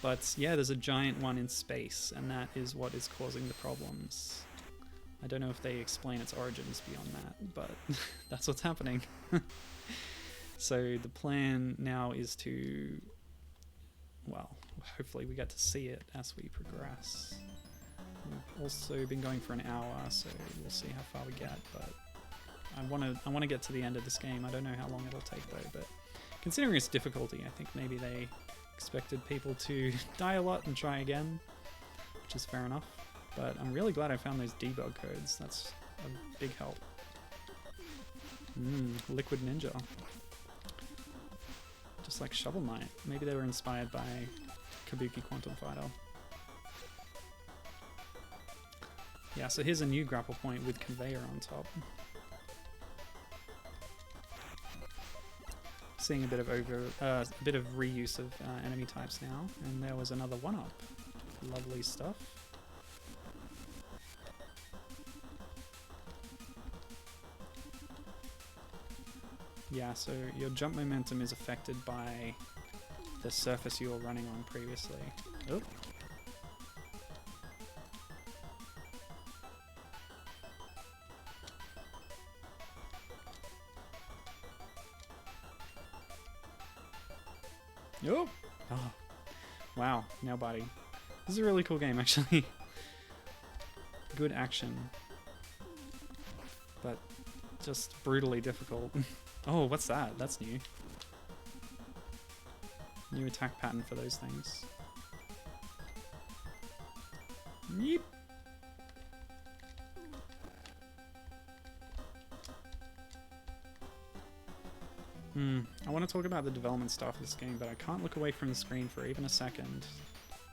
But yeah, there's a giant one in space, and that is what is causing the problems. I don't know if they explain its origins beyond that, but that's what's happening. So the plan now is to, well, hopefully we get to see it as we progress. We've also been going for an hour, so we'll see how far we get, but I want to get to the end of this game. I don't know how long it'll take though, but considering its difficulty, I think maybe they expected people to die a lot and try again, which is fair enough. But I'm really glad I found those debug codes. That's a big help. Liquid Ninja. Just like Shovel Knight. Maybe they were inspired by Kabuki Quantum Fighter. Yeah, so here's a new grapple point with conveyor on top. Seeing a bit of reuse of enemy types now, and there was another one-up. Lovely stuff. Yeah, so your jump momentum is affected by the surface you were running on previously. Oh. Oh. Oh. Wow, nail biting. This is a really cool game, actually. Good action. But just brutally difficult. Oh, what's that? That's new. New attack pattern for those things. Yeep. I want to talk about the development stuff of this game, but I can't look away from the screen for even a second,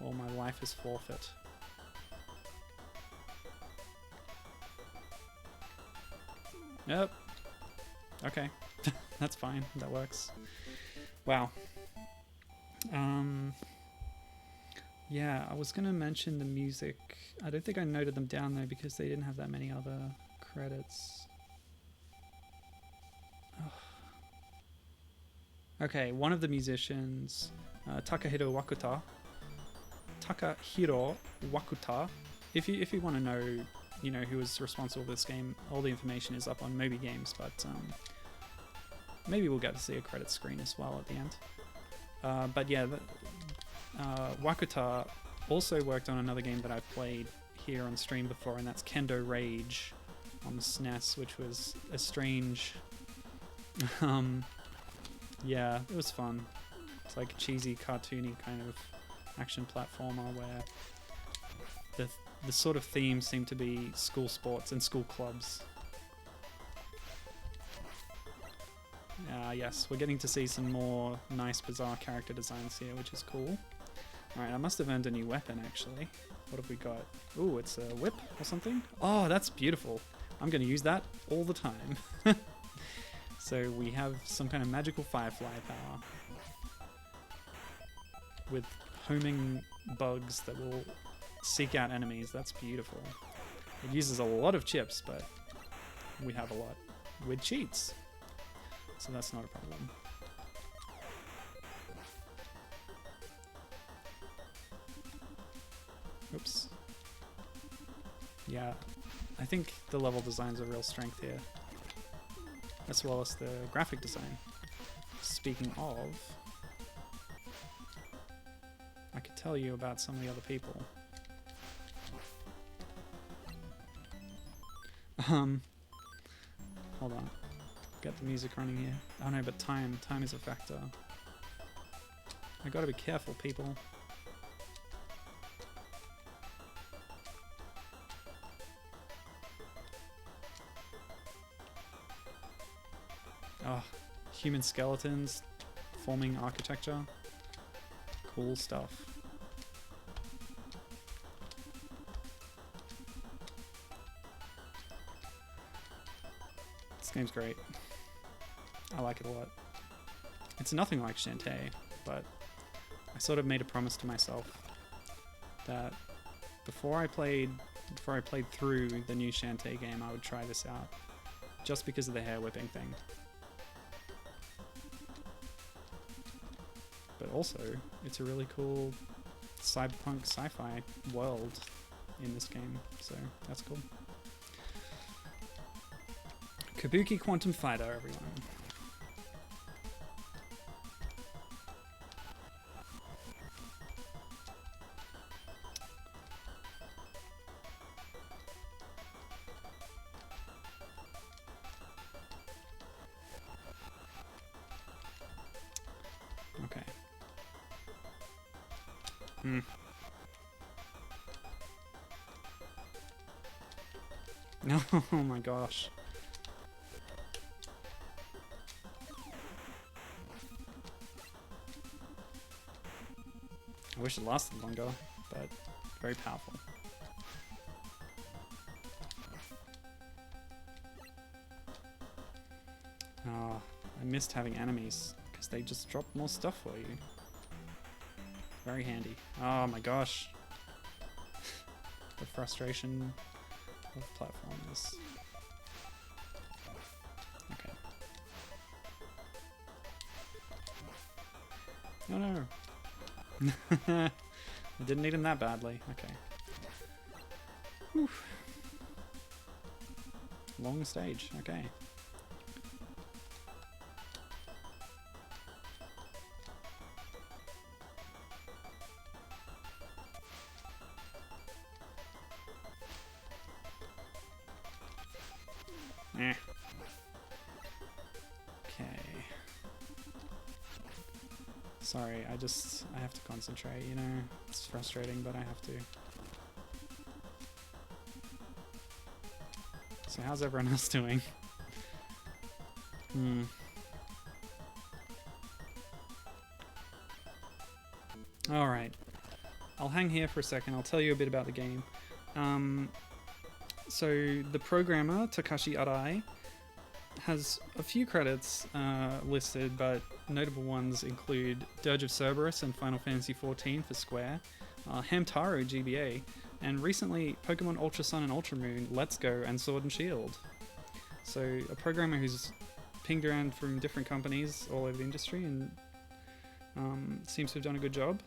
or my life is forfeit. Yep. Okay. That's fine. That works. Wow. Yeah, I was gonna mention the music. I don't think I noted them down though because they didn't have that many other credits. Ugh. Okay, one of the musicians, Takahiro Wakuta. If you want to know, you know, who was responsible for this game, all the information is up on Moby Games, but maybe we'll get to see a credit screen as well at the end. But yeah, Wakuta also worked on another game that I've played here on stream before, and that's Kendo Rage on the SNES, which was a strange... yeah, it was fun. It's like a cheesy, cartoony kind of action platformer where the sort of theme seemed to be school sports and school clubs. Yes, we're getting to see some more nice, bizarre character designs here, which is cool. Alright, I must have earned a new weapon, actually. What have we got? Ooh, it's a whip or something? Oh, that's beautiful. I'm going to use that all the time. So we have some kind of magical firefly power with homing bugs that will seek out enemies. That's beautiful. It uses a lot of chips, but we have a lot with cheats, so that's not a problem. Oops. Yeah, I think the level design's a real strength here, as well as the graphic design. Speaking of, I could tell you about some of the other people. Hold on. Get the music running here. Oh no, but time is a factor. I gotta be careful, people. Oh, human skeletons forming architecture. Cool stuff. This game's great. I like it a lot. It's nothing like Shantae, but I sort of made a promise to myself that before I played through the new Shantae game, I would try this out, just because of the hair whipping thing. But also, it's a really cool cyberpunk sci-fi world in this game, so that's cool. Kabuki Quantum Fighter, everyone. Okay. No, oh my gosh. I wish it lasted longer, but very powerful. Oh, I missed having enemies, because they just drop more stuff for you. Very handy. Oh my gosh. The frustration of platformers. Okay. Oh no. I didn't need him that badly. Okay. Whew. Long stage. Okay. Eh. Okay. Sorry, I have to concentrate, you know? It's frustrating, but I have to. So how's everyone else doing? Alright. I'll hang here for a second. I'll tell you a bit about the game. So the programmer, Takashi Arai, has a few credits listed, but notable ones include Dirge of Cerberus and Final Fantasy XIV for Square, Hamtaro GBA, and recently Pokemon Ultra Sun and Ultra Moon, Let's Go, and Sword and Shield. So a programmer who's pinged around from different companies all over the industry and seems to have done a good job.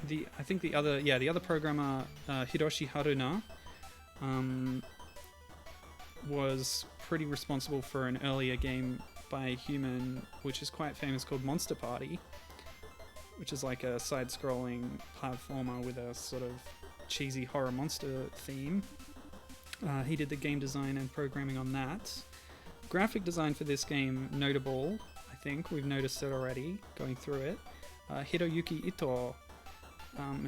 The other programmer, Hiroshi Haruna, was pretty responsible for an earlier game by a human, which is quite famous, called Monster Party, which is like a side-scrolling platformer with a sort of cheesy horror monster theme. He did the game design and programming on that. Graphic design for this game, notable, I think, we've noticed it already, going through it. Hiroyuki Ito,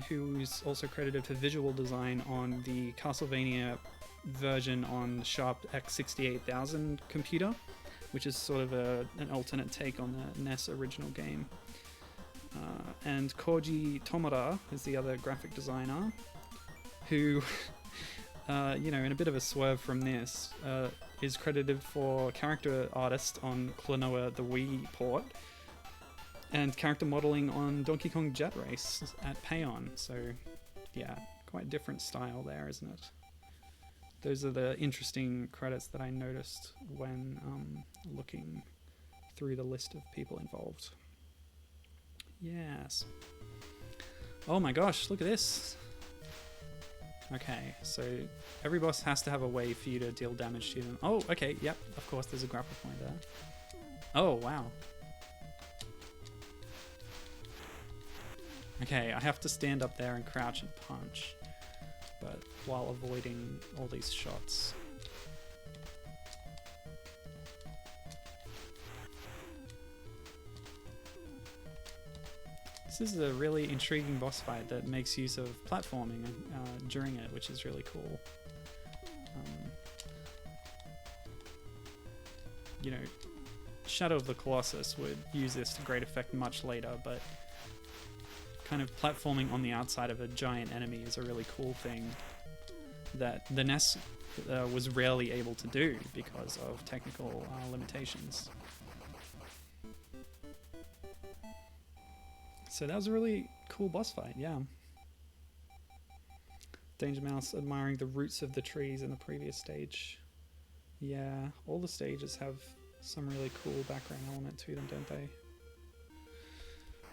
who's also credited for visual design on the Castlevania version on the Sharp X68000 computer, which is sort of an alternate take on the NES original game. And Koji Tomura is the other graphic designer, who you know, in a bit of a swerve from this, is credited for character artist on Klonoa the Wii port, and character modeling on Donkey Kong Jet Race at Payon. So, yeah, quite different style there, isn't it? Those are the interesting credits that I noticed when looking through the list of people involved. Yes. Oh my gosh, look at this. Okay, so every boss has to have a way for you to deal damage to them. Oh, okay, yep, of course there's a grapple point there. Oh, wow. Okay, I have to stand up there and crouch and punch, but while avoiding all these shots. This is a really intriguing boss fight that makes use of platforming during it, which is really cool. You know, Shadow of the Colossus would use this to great effect much later, but kind of platforming on the outside of a giant enemy is a really cool thing that the NES was rarely able to do because of technical limitations. So that was a really cool boss fight, yeah. Danger Mouse admiring the roots of the trees in the previous stage. Yeah, all the stages have some really cool background element to them, don't they?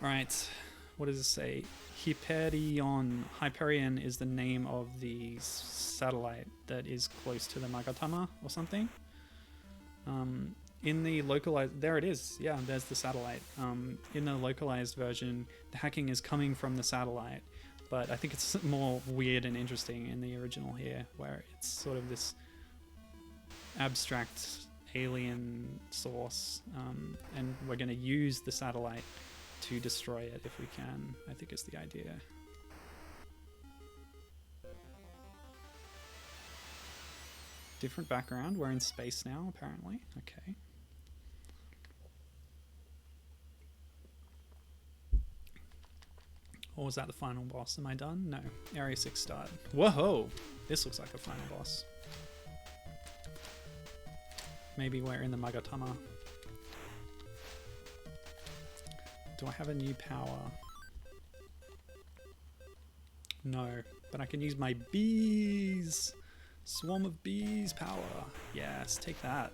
Alright, what does it say? Hyperion is the name of the satellite that is close to the Magatama or something. In the localized, there it is, yeah, there's the satellite. In the localized version, the hacking is coming from the satellite, but I think it's more weird and interesting in the original here, where it's sort of this abstract alien source, and we're going to use the satellite to destroy it if we can, I think is the idea. Different background, we're in space now, apparently. Okay. Or was that the final boss? Am I done? No. Area 6 start. Whoa! This looks like a final boss. Maybe we're in the Magatama. Do I have a new power? No, but I can use my bees! Swarm of bees power. Yes, take that.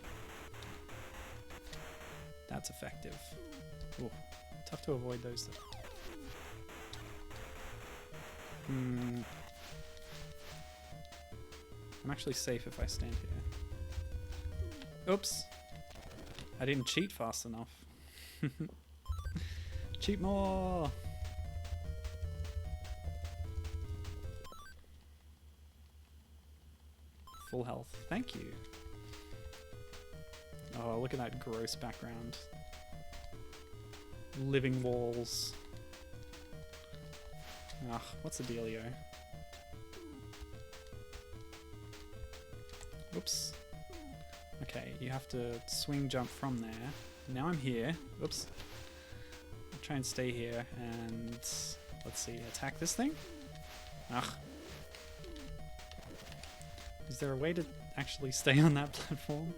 That's effective. Ooh, tough to avoid those though. I'm actually safe if I stand here. Oops. I didn't cheat fast enough. Cheat more! Full health. Thank you. Oh, look at that gross background. Living walls. Ugh, what's the dealio? Oops. Okay, you have to swing jump from there. Now I'm here. Oops. I'll try and stay here and let's see, attack this thing? Ugh. Is there a way to actually stay on that platform?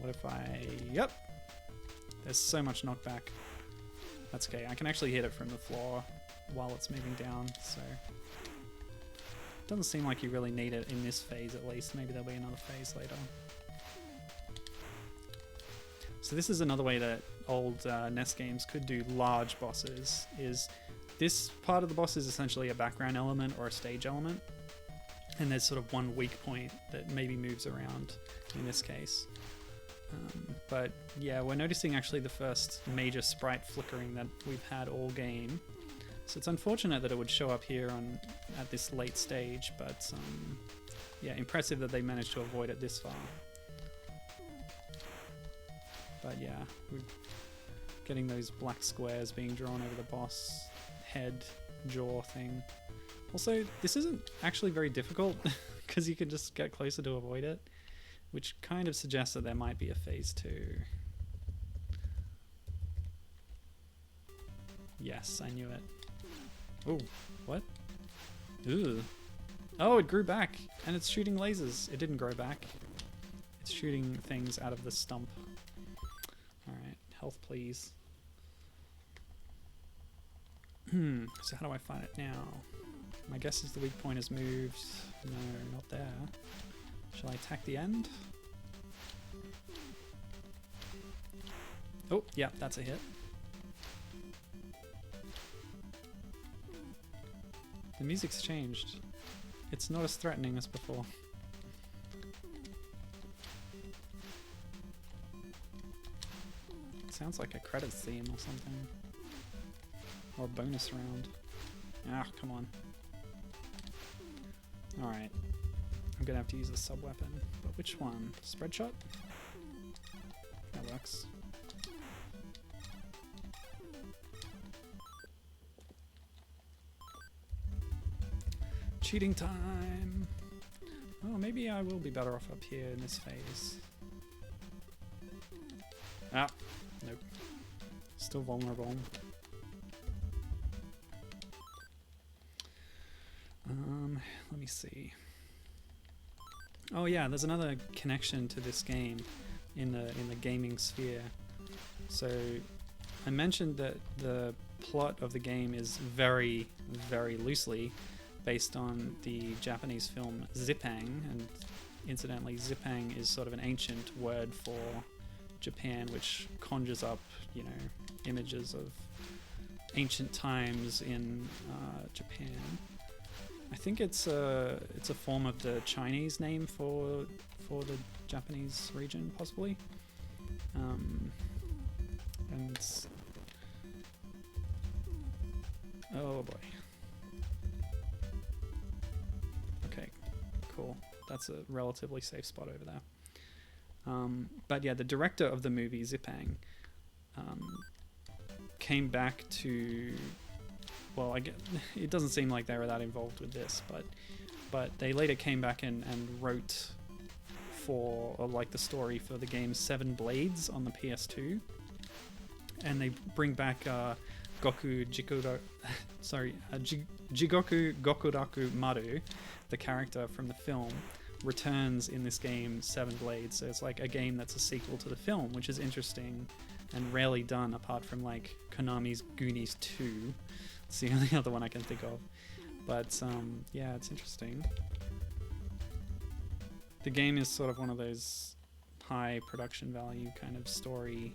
What if I... Yep! There's so much knockback. That's okay, I can actually hit it from the floor while it's moving down, so... Doesn't seem like you really need it in this phase at least. Maybe there'll be another phase later. So this is another way that old NES games could do large bosses, is this part of the boss is essentially a background element or a stage element. And there's sort of one weak point that maybe moves around in this case. But yeah, we're noticing actually the first major sprite flickering that we've had all game. So it's unfortunate that it would show up here at this late stage, but yeah, impressive that they managed to avoid it this far. But yeah, we're getting those black squares being drawn over the boss head, jaw thing. Also, this isn't actually very difficult because you can just get closer to avoid it, which kind of suggests that there might be a phase 2. Yes, I knew it. Oh, what? Ooh. Oh, it grew back, and it's shooting lasers. It didn't grow back. It's shooting things out of the stump. Alright, health please. So how do I find it now? My guess is the weak point has moved. No, not there. Shall I attack the end? Oh, yeah, that's a hit. The music's changed. It's not as threatening as before. It sounds like a credits theme or something. Or a bonus round. Ah, come on. Alright. I'm gonna have to use a sub-weapon. But which one? Spread shot? That works. Cheating time! Oh, maybe I will be better off up here in this phase. Ah, nope. Still vulnerable. Let me see. Oh yeah, there's another connection to this game in the gaming sphere. So I mentioned that the plot of the game is very, very loosely based on the Japanese film Zippang, and incidentally Zippang is sort of an ancient word for Japan, which conjures up, you know, images of ancient times in Japan. I think it's a form of the Chinese name for the Japanese region, possibly. And oh boy. Okay, cool. That's a relatively safe spot over there. But yeah, the director of the movie Zippang came back to. Well, it doesn't seem like they were that involved with this, but they later came back and wrote for like the story for the game Seven Blades on the PS2, and they bring back Jigoku Gokuraku Maru, the character from the film, returns in this game Seven Blades. So it's like a game that's a sequel to the film, which is interesting and rarely done apart from like Konami's Goonies 2. It's the only other one I can think of. But yeah, it's interesting. The game is sort of one of those high production value kind of story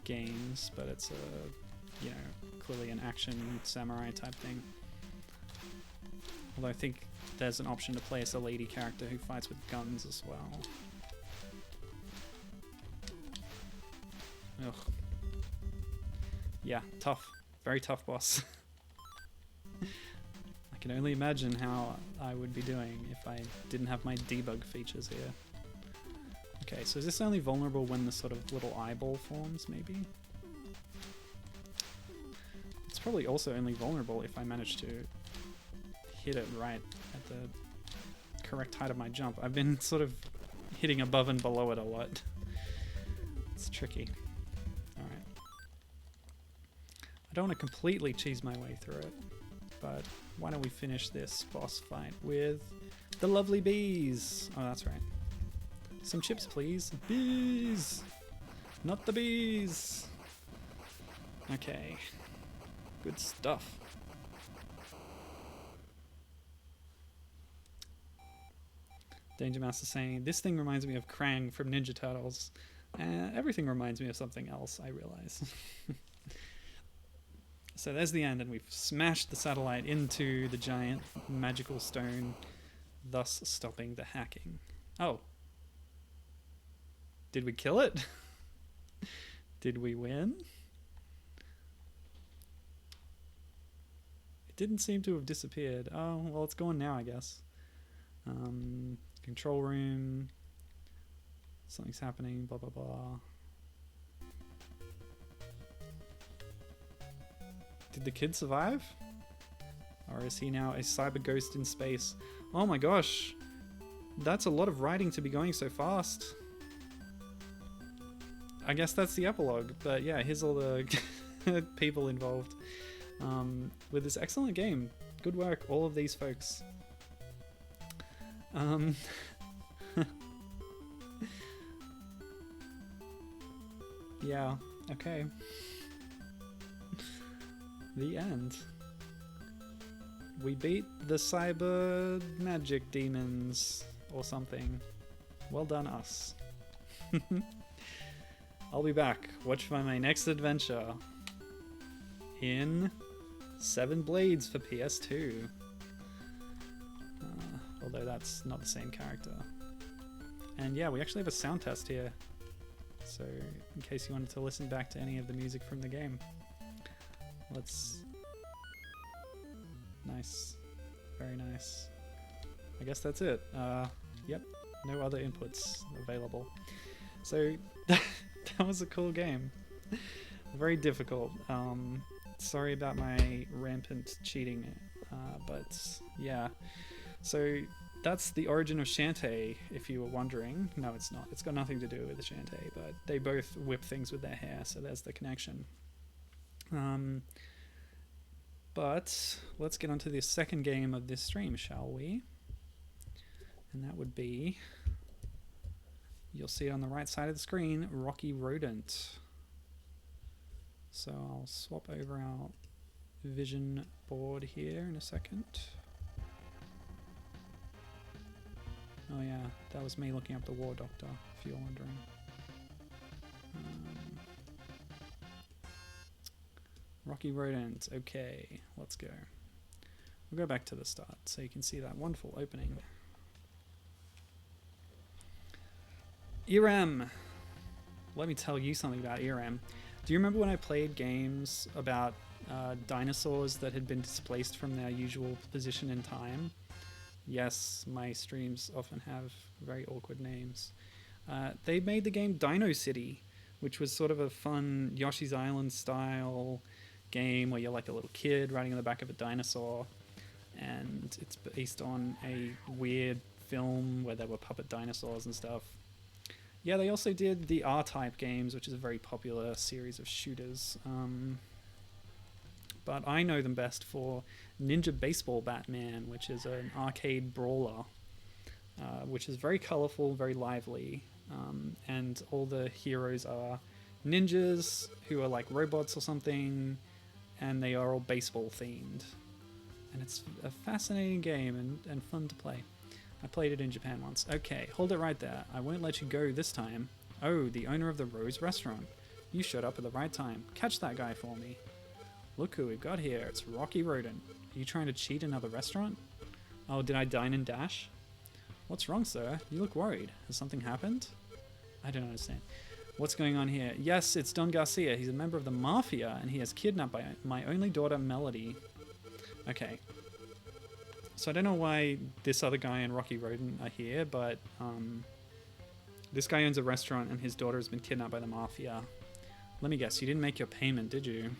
games, but it's a, you know, clearly an action samurai type thing. Although I think there's an option to play as a lady character who fights with guns as well. Ugh. Yeah, tough. Very tough boss. I can only imagine how I would be doing if I didn't have my debug features here. Okay, so is this only vulnerable when the sort of little eyeball forms, maybe? It's probably also only vulnerable if I manage to hit it right at the correct height of my jump. I've been sort of hitting above and below it a lot. It's tricky. Alright. I don't want to completely cheese my way through it, but why don't we finish this boss fight with the lovely bees? Oh, that's right. Some chips, please. Bees! Not the bees! Okay. Good stuff. Danger Master saying, this thing reminds me of Krang from Ninja Turtles. Everything reminds me of something else, I realize. So there's the end, and we've smashed the satellite into the giant magical stone, thus stopping the hacking. Oh. Did we kill it? Did we win? It didn't seem to have disappeared. Oh, well, it's gone now, I guess. Control room. Something's happening, blah, blah, blah. Did the kid survive? Or is he now a cyber ghost in space? Oh my gosh. That's a lot of writing to be going so fast. I guess that's the epilogue. But yeah, here's all the people involved with this excellent game. Good work, all of these folks. Yeah, okay. The end. We beat the cyber magic demons or something. Well done, us. I'll be back. Watch for my next adventure in Seven Blades for PS2. Although that's not the same character. And yeah, we actually have a sound test here. So in case you wanted to listen back to any of the music from the game. Let's... Nice. Very nice. I guess that's it. Yep. No other inputs available. So that was a cool game. Very difficult. Sorry about my rampant cheating. But yeah. So that's the origin of Shantae, if you were wondering. No, it's not. It's got nothing to do with the Shantae, but they both whip things with their hair, so there's the connection. But let's get on to the second game of this stream, shall we? And that would be, you'll see it on the right side of the screen, Rocky Rodent. So I'll swap over our vision board here in a second. Oh yeah, that was me looking up the War Doctor, if you're wondering. Rocky Rodent, okay, let's go. We'll go back to the start so you can see that wonderful opening. Irem! Let me tell you something about Irem. Do you remember when I played games about dinosaurs that had been displaced from their usual position in time? Yes, my streams often have very awkward names. They made the game DinoCity, which was sort of a fun Yoshi's Island style game where you're like a little kid riding on the back of a dinosaur, and it's based on a weird film where there were puppet dinosaurs and stuff. Yeah, they also did the R-Type games, which is a very popular series of shooters. But I know them best for Ninja Baseball Batman, which is an arcade brawler, which is very colorful, very lively, and all the heroes are ninjas who are like robots or something, and they are all baseball themed. And it's a fascinating game and fun to play. I played it in Japan once. Okay, hold it right there. I won't let you go this time. Oh, the owner of the Rose restaurant. You showed up at the right time. Catch that guy for me. Look who we've got here. It's Rocky Rodent. Are you trying to cheat another restaurant? Oh, did I dine and dash? What's wrong, sir? You look worried. Has something happened? I don't understand. What's going on here? Yes, it's Don Garcia. He's a member of the Mafia, and he has kidnapped my only daughter, Melody. Okay. So I don't know why this other guy and Rocky Rodent are here, but this guy owns a restaurant, and his daughter has been kidnapped by the Mafia. Let me guess, you didn't make your payment, did you?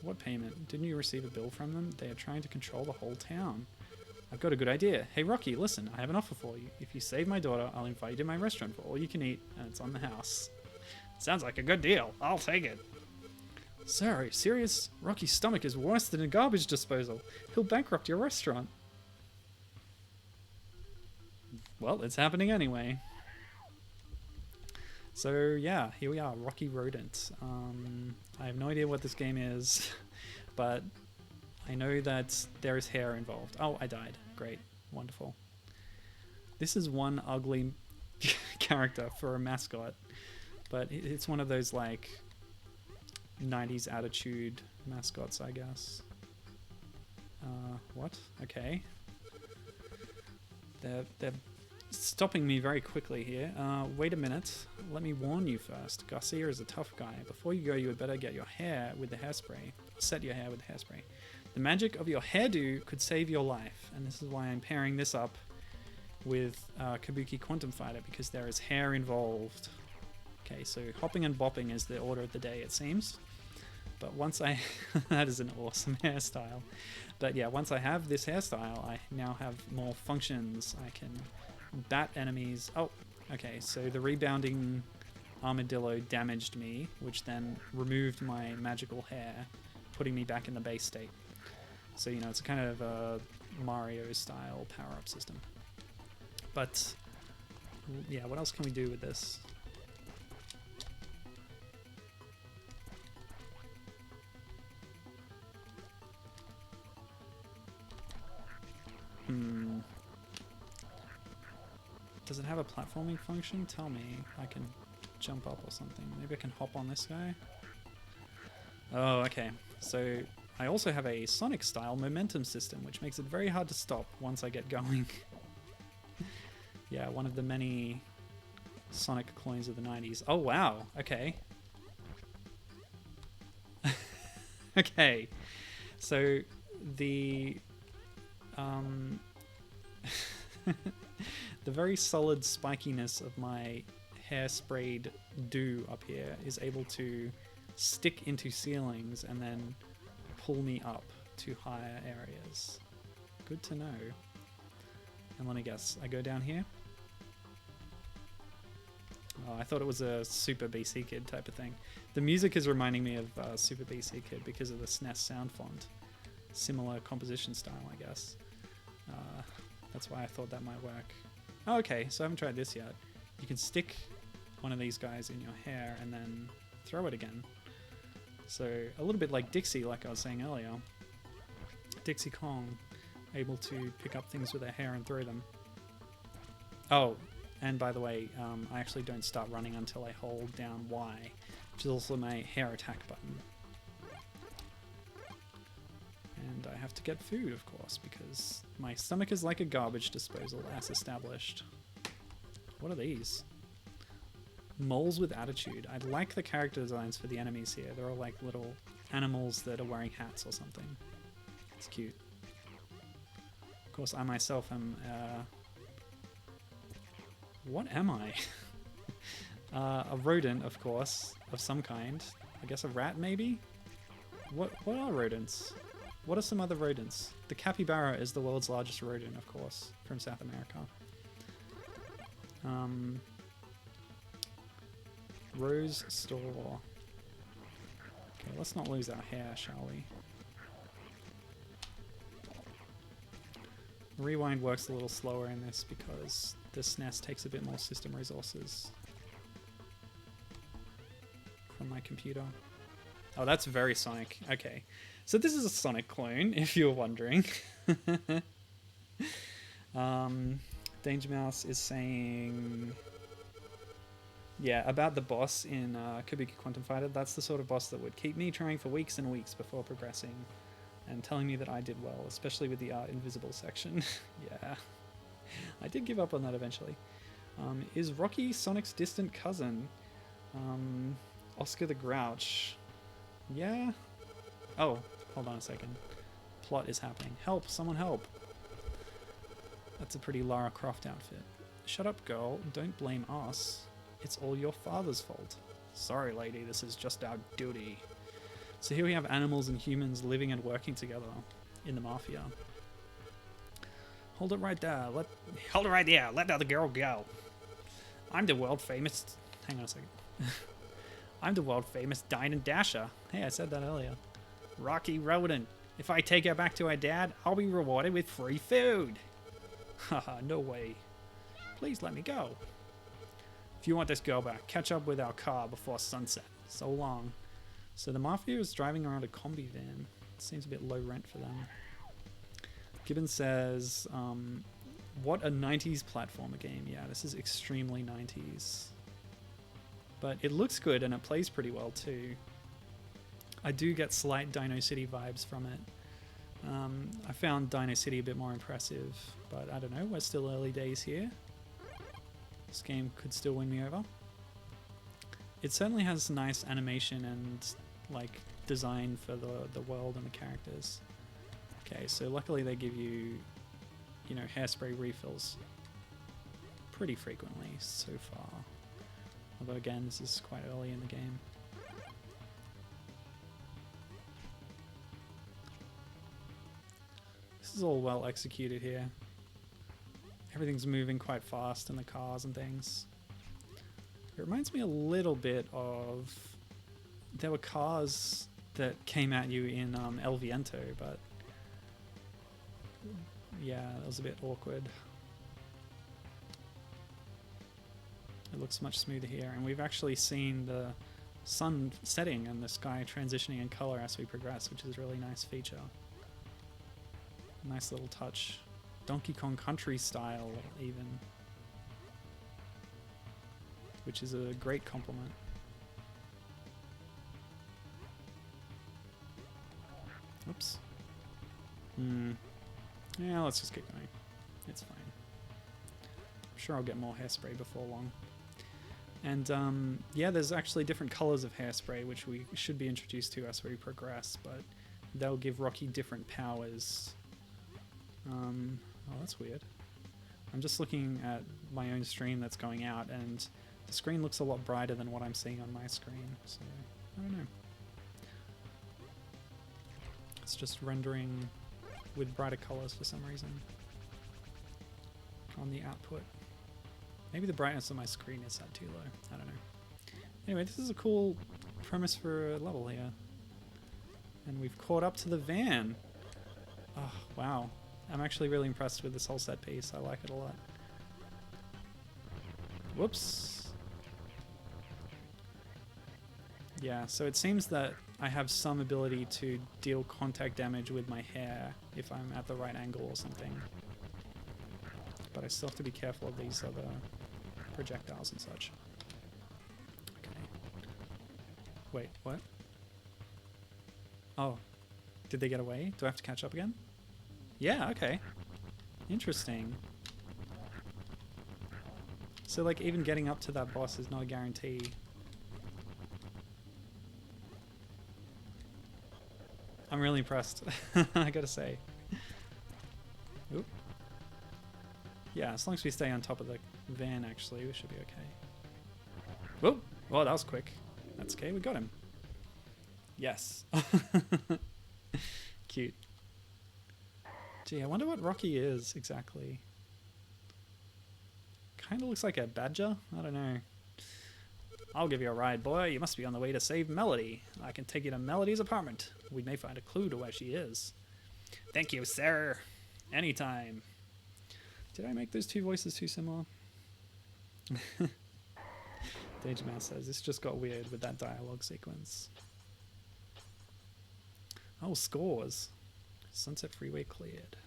What payment? Didn't you receive a bill from them? They are trying to control the whole town. I've got a good idea. Hey Rocky, listen, I have an offer for you. If you save my daughter, I'll invite you to my restaurant for all you can eat, and it's on the house. Sounds like a good deal. I'll take it. Sir, are you serious? Rocky's stomach is worse than a garbage disposal. He'll bankrupt your restaurant. Well, it's happening anyway. So yeah, here we are, Rocky Rodent. I have no idea what this game is, but I know that there is hair involved. Oh, I died. Great. Wonderful. This is one ugly character for a mascot, but it's one of those like 90s attitude mascots, I guess. What? Okay. They're stopping me very quickly here. Wait a minute. Let me warn you first. Garcia is a tough guy. Before you go, you had better get your hair with the hairspray. Set your hair with the hairspray. The magic of your hairdo could save your life, and this is why I'm pairing this up with Kabuki Quantum Fighter, because there is hair involved. Okay, so hopping and bopping is the order of the day, it seems. But once I... that is an awesome hairstyle. But yeah, once I have this hairstyle, I now have more functions. I can bat enemies. Oh, okay, so the rebounding armadillo damaged me, which then removed my magical hair, putting me back in the base state. So, you know, it's a kind of a Mario-style power-up system. But yeah, what else can we do with this? Does it have a platforming function? Tell me. I can jump up or something. Maybe I can hop on this guy? Oh, okay. So I also have a Sonic-style momentum system, which makes it very hard to stop once I get going. Yeah, one of the many Sonic clones of the 90s. Oh, wow. Okay. Okay. So the... the very solid spikiness of my hairsprayed dew up here is able to stick into ceilings and then pull me up to higher areas. Good to know. And let me guess, I go down here? Oh, I thought it was a Super BC Kid type of thing. The music is reminding me of Super BC Kid because of the SNES sound font. Similar composition style, I guess. That's why I thought that might work. Oh, okay, so I haven't tried this yet. You can stick one of these guys in your hair and then throw it again. So a little bit like Dixie, like I was saying earlier. Dixie Kong, able to pick up things with her hair and throw them. Oh, and by the way, I actually don't start running until I hold down Y, which is also my hair attack button. And I have to get food, of course, because my stomach is like a garbage disposal, as established. What are these? Moles with attitude. I like the character designs for the enemies here. They're all like little animals that are wearing hats or something. It's cute. Of course, I myself am... what am I? A rodent, of course, of some kind. I guess a rat, maybe? What are rodents? What are some other rodents? The capybara is the world's largest rodent, of course, from South America. Rose store. Okay, let's not lose our hair, shall we? Rewind works a little slower in this because the SNES takes a bit more system resources from my computer. Oh, that's very Sonic. Okay. So this is a Sonic clone, if you were wondering. Danger Mouse is saying... Yeah, about the boss in Kabuki Quantum Fighter. That's the sort of boss that would keep me trying for weeks and weeks before progressing and telling me that I did well, especially with the invisible section. Yeah. I did give up on that eventually. Is Rocky Sonic's distant cousin? Oscar the Grouch. Yeah? Oh, hold on a second. Plot is happening. Help! Someone help! That's a pretty Lara Croft outfit. Shut up, girl. Don't blame us. It's all your father's fault. Sorry, lady. This is just our duty. So here we have animals and humans living and working together in the Mafia. Hold it right there. Hold it right there. Let the other girl go. I'm the world famous... Hang on a second. I'm the world famous Dine and Dasher. Hey, I said that earlier. Rocky Rodent. If I take her back to her dad, I'll be rewarded with free food. Haha, no way. Please let me go. If you want this girl back, catch up with our car before sunset. So long. So the Mafia is driving around a combi van. Seems a bit low rent for them. Gibbon says, what a 90s platformer game. Yeah, this is extremely 90s. But it looks good and it plays pretty well too. I do get slight DinoCity vibes from it. I found DinoCity a bit more impressive, but I don't know, we're still early days here. This game could still win me over. It certainly has nice animation and like design for the world and the characters. Okay, so luckily they give you, you know, hairspray refills pretty frequently so far. Although again, this is quite early in the game. This is all well executed here. Everything's moving quite fast in the cars and things. It reminds me a little bit of... There were cars that came at you in El Viento, but... Yeah, that was a bit awkward. It looks much smoother here, and we've actually seen the sun setting and the sky transitioning in color as we progress, which is a really nice feature. Nice little touch. Donkey Kong Country style, even. Which is a great compliment. Oops. Yeah, let's just keep going. It's fine. I'm sure I'll get more hairspray before long. And yeah, there's actually different colors of hairspray, which we should be introduced to as we progress, but they'll give Rocky different powers. Oh, that's weird. I'm just looking at my own stream that's going out, and the screen looks a lot brighter than what I'm seeing on my screen, so I don't know. It's just rendering with brighter colors for some reason on the output. Maybe the brightness of my screen is set too low. I don't know. Anyway, this is a cool premise for a level here. And we've caught up to the van. Oh, wow. I'm actually really impressed with this whole set piece. I like it a lot. Whoops. Yeah, so it seems that I have some ability to deal contact damage with my hair if I'm at the right angle or something. But I still have to be careful of these other projectiles and such. Okay. Wait, what? Oh. Did they get away? Do I have to catch up again? Yeah, okay. Interesting. So, like, even getting up to that boss is not a guarantee. I'm really impressed, I gotta say. Oop. Yeah, as long as we stay on top of the van, actually, we should be okay. Whoa! Well, that was quick. That's okay, we got him. Yes. Cute. Gee, I wonder what Rocky is exactly. Kinda looks like a badger? I don't know. I'll give you a ride, boy. You must be on the way to save Melody. I can take you to Melody's apartment. We may find a clue to where she is. Thank you, sir. Anytime. Did I make those two voices too similar? Danger Mouse says, this just got weird with that dialogue sequence. Oh, scores. Sunset Freeway cleared.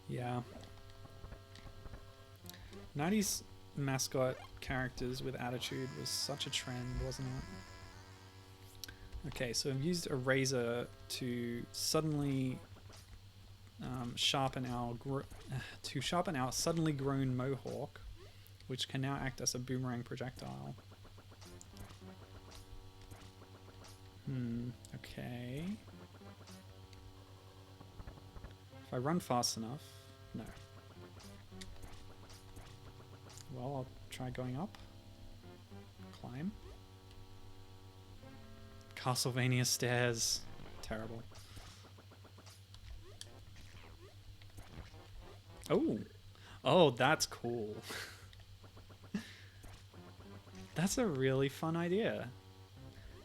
Yeah. 90s mascot characters with attitude was such a trend, wasn't it? Okay, so I've used a razor to suddenly sharpen our suddenly grown mohawk, which can now act as a boomerang projectile. Okay. If I run fast enough, no. Well, I'll try going up. Climb. Castlevania stairs. Terrible. Oh! Oh, that's cool. That's a really fun idea.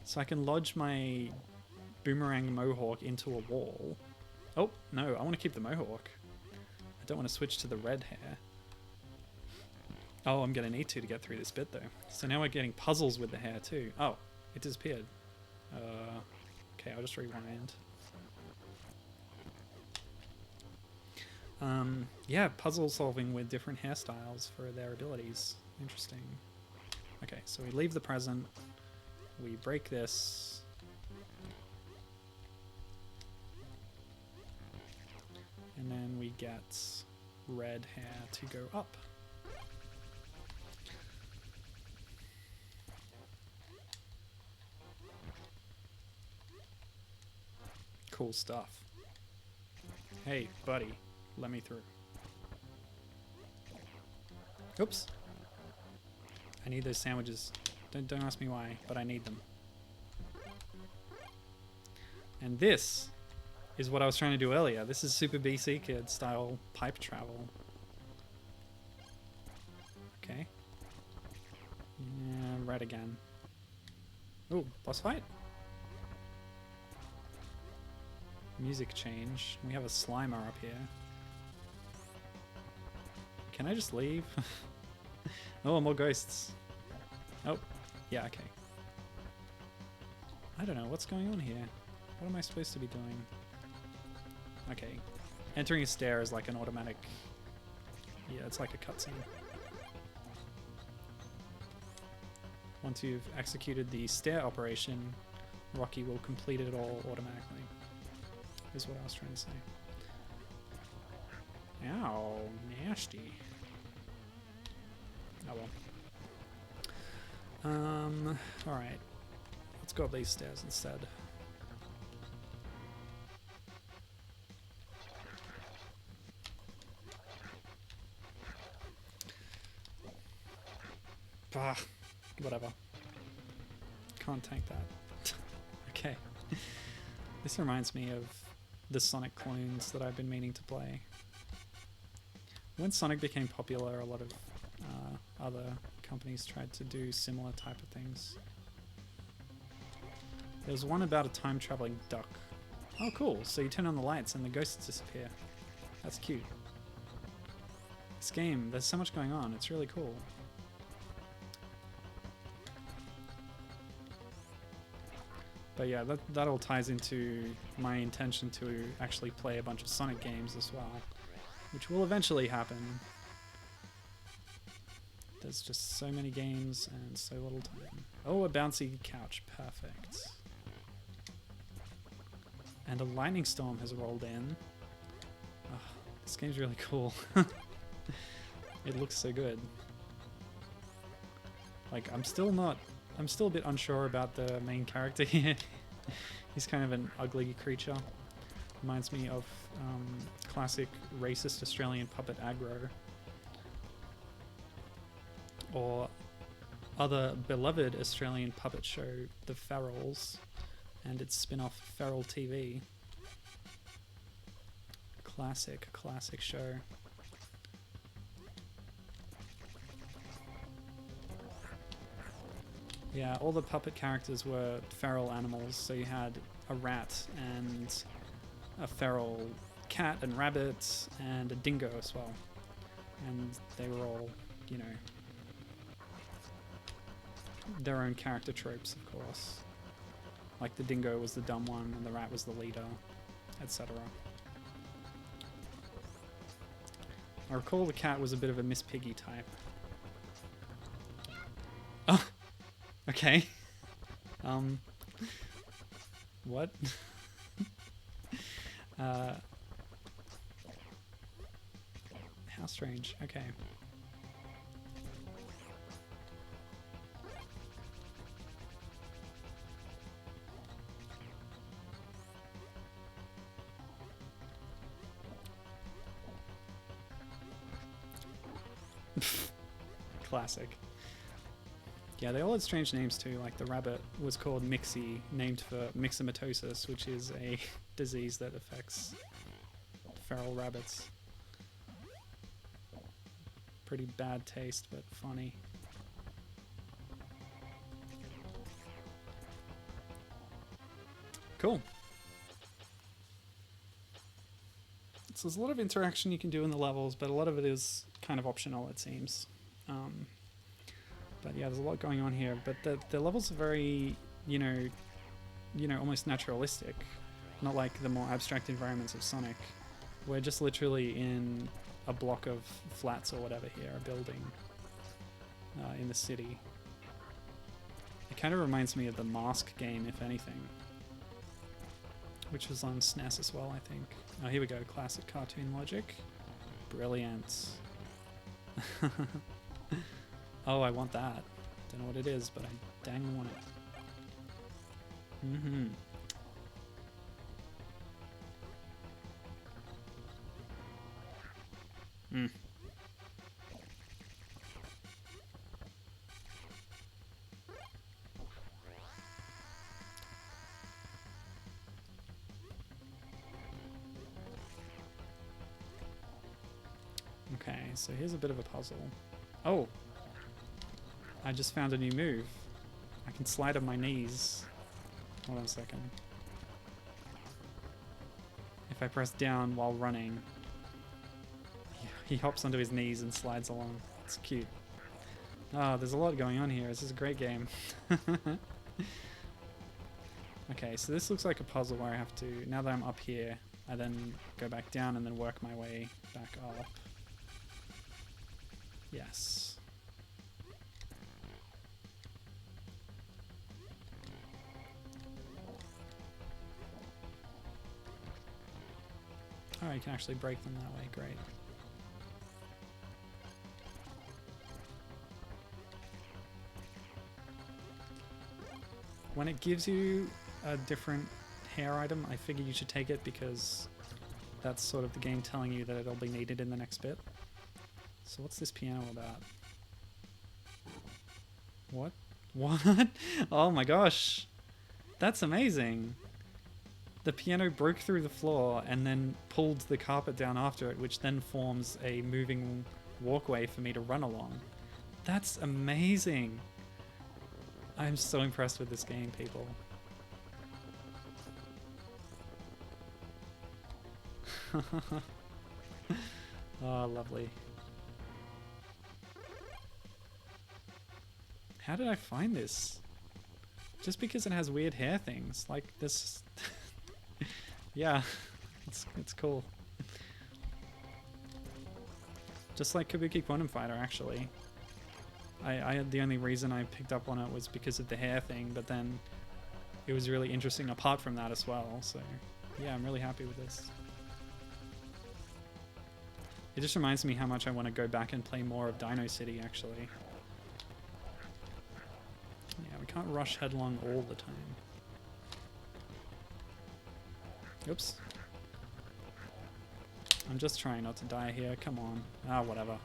So I can lodge my boomerang mohawk into a wall. Oh, no, I want to keep the mohawk. I don't want to switch to the red hair. Oh, I'm going to need to get through this bit, though. So now we're getting puzzles with the hair, too. Oh, it disappeared. Okay, I'll just rewind. Yeah, puzzle solving with different hairstyles for their abilities. Interesting. Okay, so we leave the present. We break this. And then we get red hair to go up. Cool stuff. Hey, buddy, let me through. Oops. I need those sandwiches. Don't ask me why, but I need them. And this is what I was trying to do earlier. This is Super BC Kid style pipe travel. Okay. Yeah, red again. Oh, boss fight. Music change. We have a Slimer up here. Can I just leave? Oh, more ghosts. Oh, yeah, okay. I don't know, what's going on here? What am I supposed to be doing? Okay. Entering a stair is like an automatic... Yeah, it's like a cutscene. Once you've executed the stair operation, Rocky will complete it all automatically. Is what I was trying to say. Ow, nasty. Oh well. Alright. Let's go up these stairs instead. Ah, whatever. Can't tank that. Okay. This reminds me of the Sonic clones that I've been meaning to play. When Sonic became popular, a lot of other companies tried to do similar type of things. There was one about a time-traveling duck. Oh cool, so you turn on the lights and the ghosts disappear. That's cute. This game, there's so much going on, it's really cool. But yeah, that all ties into my intention to actually play a bunch of Sonic games as well, which will eventually happen. There's just so many games and so little time. Oh, a bouncy couch, perfect. And a lightning storm has rolled in. Oh, this game's really cool. It looks so good. Like, I'm still a bit unsure about the main character here. He's kind of an ugly creature. Reminds me of classic racist Australian puppet Aggro. Or other beloved Australian puppet show, The Ferals, and its spin-off Feral TV. Classic show. Yeah, all the puppet characters were feral animals, so you had a rat and a feral cat and rabbit and a dingo as well. And they were all, you know, their own character tropes, of course. Like the dingo was the dumb one and the rat was the leader, etc. I recall the cat was a bit of a Miss Piggy type. Oh! Okay. What? How strange. Okay. Classic. Yeah, they all had strange names too, like the rabbit was called Mixie, named for myxomatosis, which is a disease that affects feral rabbits. Pretty bad taste, but funny. Cool. So there's a lot of interaction you can do in the levels, but a lot of it is kind of optional, it seems. But yeah, there's a lot going on here. But the levels are very, you know, almost naturalistic, not like the more abstract environments of Sonic. We're just literally in a block of flats or whatever here, a building in the city. It kind of reminds me of the Mask game, if anything, which was on SNES as well, I think. Oh, here we go, classic cartoon logic. Brilliant. Oh, I want that. Don't know what it is, but I dang want it. Mm-hmm. Mm. Okay, so here's a bit of a puzzle. Oh! I just found a new move. I can slide on my knees. Hold on a second. if I press down while running, he hops onto his knees and slides along. It's cute. Oh, there's a lot going on here. This is a great game. Okay, so this looks like a puzzle where I have to, now that I'm up here, I then go back down and then work my way back up. Yes. Oh, you can actually break them that way. Great. When it gives you a different hair item, I figure you should take it because that's sort of the game telling you that it'll be needed in the next bit. So what's this piano about? What? What? Oh my gosh. That's amazing. The piano broke through the floor and then pulled the carpet down after it, which then forms a moving walkway for me to run along. That's amazing. I'm so impressed with this game, people. Oh, lovely. How did I find this? Just because it has weird hair things, like this. Yeah, it's cool. Just like Kabuki Quantum Fighter, actually. The only reason I picked up on it was because of the hair thing, but then it was really interesting apart from that as well. So yeah, I'm really happy with this. It just reminds me how much I want to go back and play more of DinoCity, actually. Yeah, we can't rush headlong all the time. Oops. I'm just trying not to die here, come on. Ah, whatever.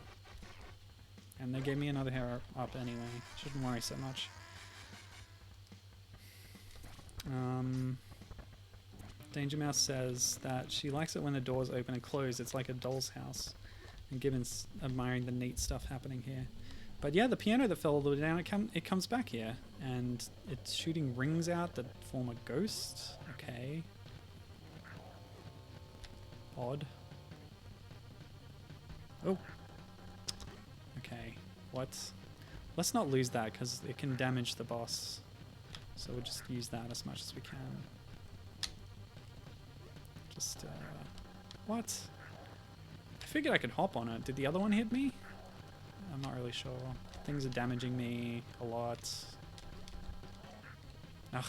And they gave me another hair up anyway. Shouldn't worry so much. Danger Mouse says that she likes it when the doors open and close. It's like a doll's house. And Gibbon's admiring the neat stuff happening here. But yeah, the piano that fell all the way down, it comes back here. And it's shooting rings out that form a ghost. Okay. Odd. Oh. Okay. What? Let's not lose that because it can damage the boss. So we'll just use that as much as we can. Just, what? I figured I could hop on it. Did the other one hit me? I'm not really sure. Things are damaging me a lot. Ugh.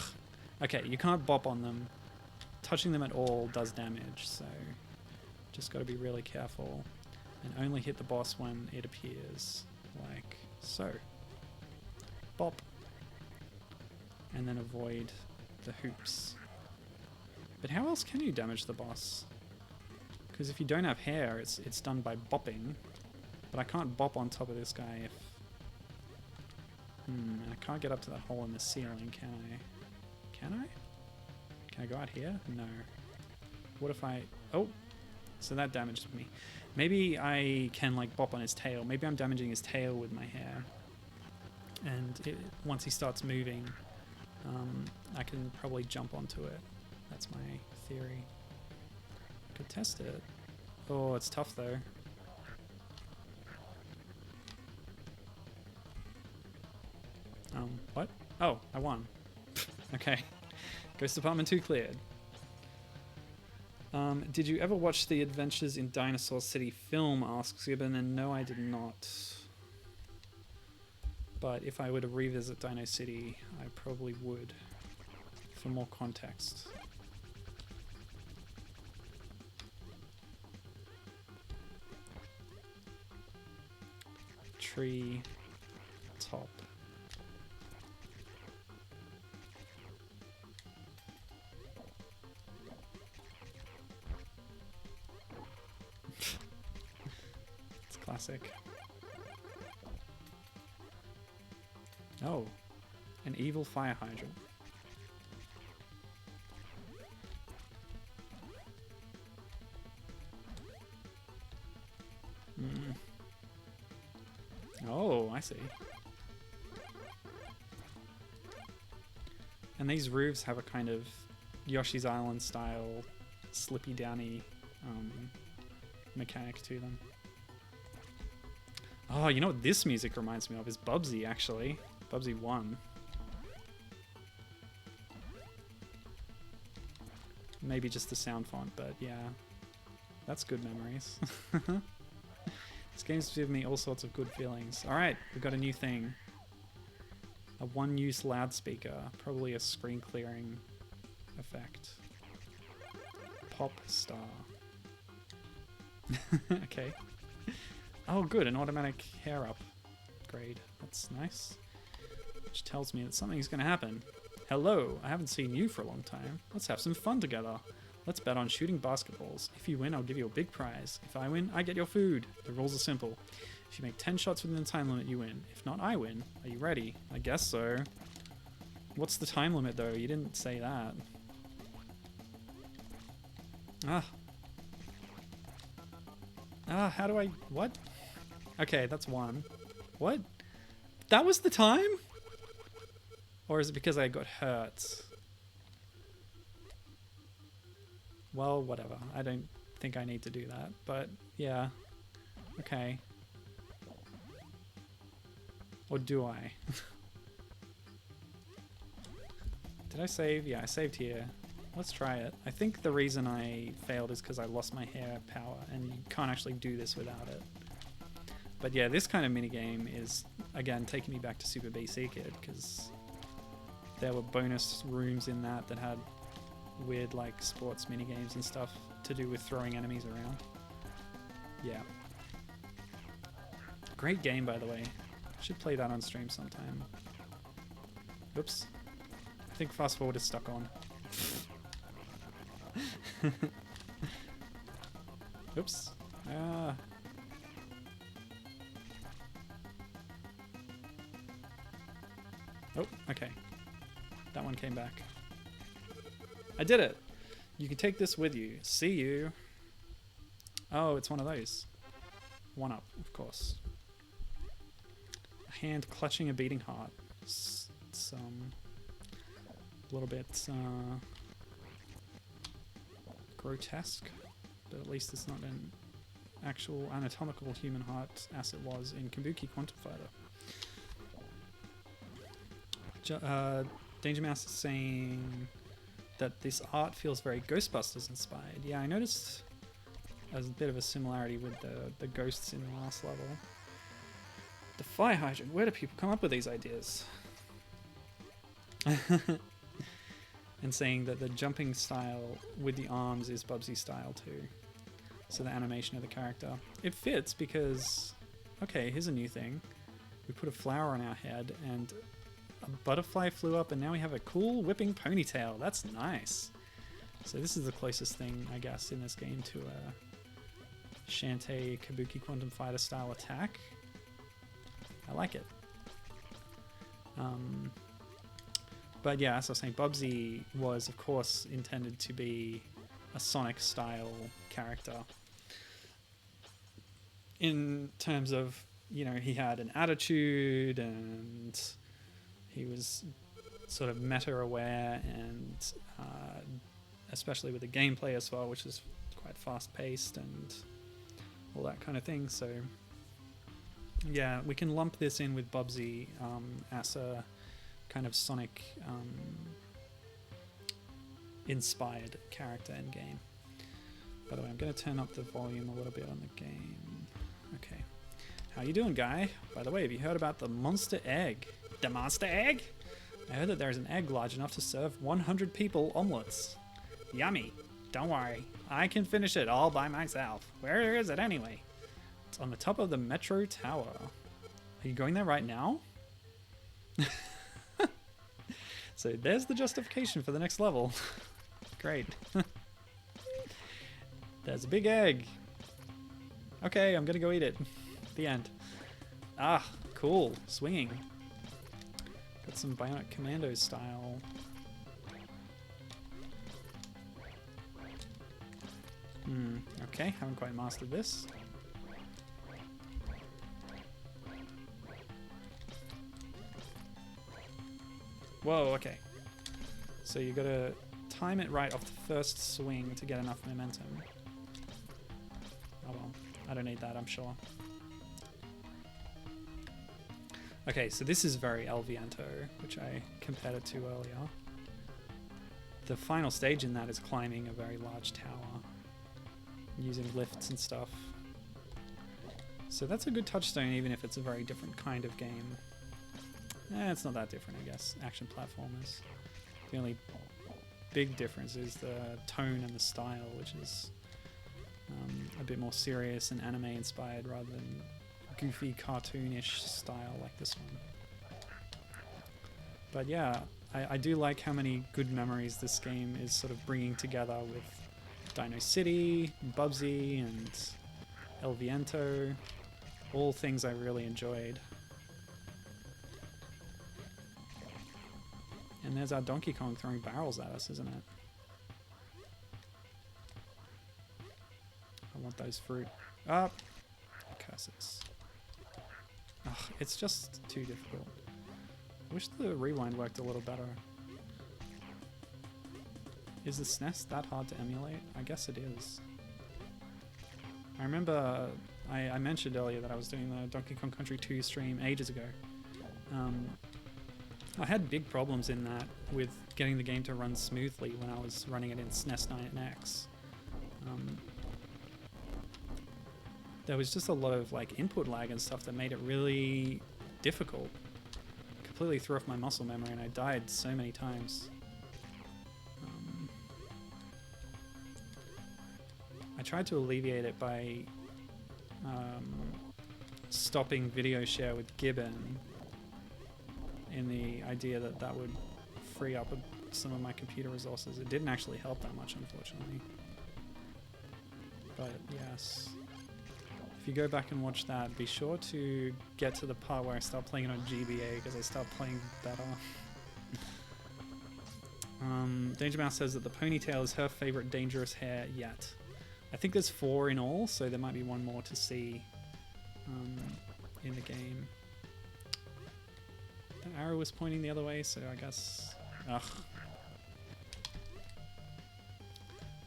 Okay, you can't bop on them. Touching them at all does damage, so just gotta be really careful. And only hit the boss when it appears. Like so. Bop. And then avoid the hoops. But how else can you damage the boss? Because if you don't have hair, it's done by bopping. But I can't bop on top of this guy if... I can't get up to that hole in the ceiling, can I? Can I? Can I go out here? No. What if I... Oh! So that damaged me. Maybe I can, like, bop on his tail. Maybe I'm damaging his tail with my hair. And once he starts moving, I can probably jump onto it. That's my theory. Could test it. Oh, it's tough though. What? Oh, I won. Okay. Ghost Department 2 cleared. Did you ever watch the Adventures in Dinosaur City film, asks Gibbon, and no, I did not. But if I were to revisit Dino City, I probably would, for more context. Tree top. It's classic. Oh, an evil fire hydrant. Oh, I see. And these roofs have a kind of Yoshi's Island style slippy downy mechanic to them. Oh, you know what this music reminds me of is Bubsy, actually. Bubsy 1. Maybe just the sound font, but yeah. That's good memories. This game's given me all sorts of good feelings. Alright, we've got a new thing. A one-use loudspeaker. Probably a screen clearing effect. Pop star. Okay. Oh good, an automatic hair upgrade. That's nice. Which tells me that something's gonna happen. Hello, I haven't seen you for a long time. Let's have some fun together. Let's bet on shooting basketballs. If you win, I'll give you a big prize. If I win, I get your food. The rules are simple. If you make 10 shots within the time limit, you win. If not, I win. Are you ready? I guess so. What's the time limit though? You didn't say that. How do I... What? Okay, that's 1. What? That was the time? Or is it because I got hurt? Well, whatever. I don't think I need to do that, but yeah. Okay. Or do I? Did I save? Yeah, I saved here. Let's try it. I think the reason I failed is because I lost my hair power, and you can't actually do this without it. But yeah, this kind of minigame is, again, taking me back to Super BC Kid, because there were bonus rooms in that that had weird, like, sports minigames and stuff to do with throwing enemies around. Yeah. Great game, by the way. Should play that on stream sometime. Oops. I think fast forward is stuck on. Oops. Oh, okay. That one came back. I did it! You can take this with you. See you. Oh, it's one of those. One up, of course. A hand clutching a beating heart. It's a little bit grotesque, but at least it's not an actual anatomical human heart as it was in Kabuki Quantum Fighter. Danger Mouse is saying that this art feels very Ghostbusters inspired. Yeah, I noticed there's a bit of a similarity with the ghosts in the last level. The fire hydrant, where do people come up with these ideas? And saying that the jumping style with the arms is Bubsy style too. So the animation of the character. It fits because, okay, here's a new thing. We put a flower on our head and a butterfly flew up and now we have a cool whipping ponytail. That's nice. So this is the closest thing, I guess, in this game to a Shantae Kabuki Quantum Fighter style attack. I like it. But yeah, as I was saying, Bubsy was, of course, intended to be a Sonic-style character. In terms of, you know, he had an attitude and he was sort of meta-aware and especially with the gameplay as well, which is quite fast-paced and all that kind of thing. So yeah, we can lump this in with Bubsy as a kind of Sonic inspired character in game. By the way, I'm going to turn up the volume a little bit on the game. Okay. How you doing, guy? By the way, have you heard about the monster egg? The monster egg? I heard that there is an egg large enough to serve 100 people omelets. Yummy. Don't worry. I can finish it all by myself. Where is it anyway? It's on the top of the Metro Tower. Are you going there right now? So there's the justification for the next level. Great. There's a big egg. Okay, I'm gonna go eat it. The end. Ah, cool. Swinging. Got some Bionic Commando style. Okay, haven't quite mastered this. Whoa, okay. So you gotta time it right off the first swing to get enough momentum. Oh well, I don't need that, I'm sure. Okay, so this is very El Viento, which I compared it to earlier. The final stage in that is climbing a very large tower, using lifts and stuff. So that's a good touchstone, even if it's a very different kind of game. It's not that different, I guess. Action platformers. The only big difference is the tone and the style, which is a bit more serious and anime inspired rather than goofy cartoonish style like this one. But yeah, I do like how many good memories this game is sort of bringing together with DinoCity, Bubsy, and El Viento. All things I really enjoyed. And there's our Donkey Kong throwing barrels at us, isn't it? I want those fruit. Up! Curses. Ugh, it's just too difficult. I wish the rewind worked a little better. Is the SNES that hard to emulate? I guess it is. I remember I mentioned earlier that I was doing the Donkey Kong Country 2 stream ages ago. I had big problems in that with getting the game to run smoothly when I was running it in SNES 9X. There was just a lot of like input lag and stuff that made it really difficult. Completely threw off my muscle memory and I died so many times. I tried to alleviate it by stopping video share with Gibbon in the idea that that would free up some of my computer resources. It didn't actually help that much, unfortunately. But yes, if you go back and watch that, be sure to get to the part where I start playing it on GBA because I start playing better. Danger Mouse says that the ponytail is her favorite dangerous hair yet. I think there's 4 in all, so there might be one more to see in the game. The arrow was pointing the other way, so I guess... Ugh.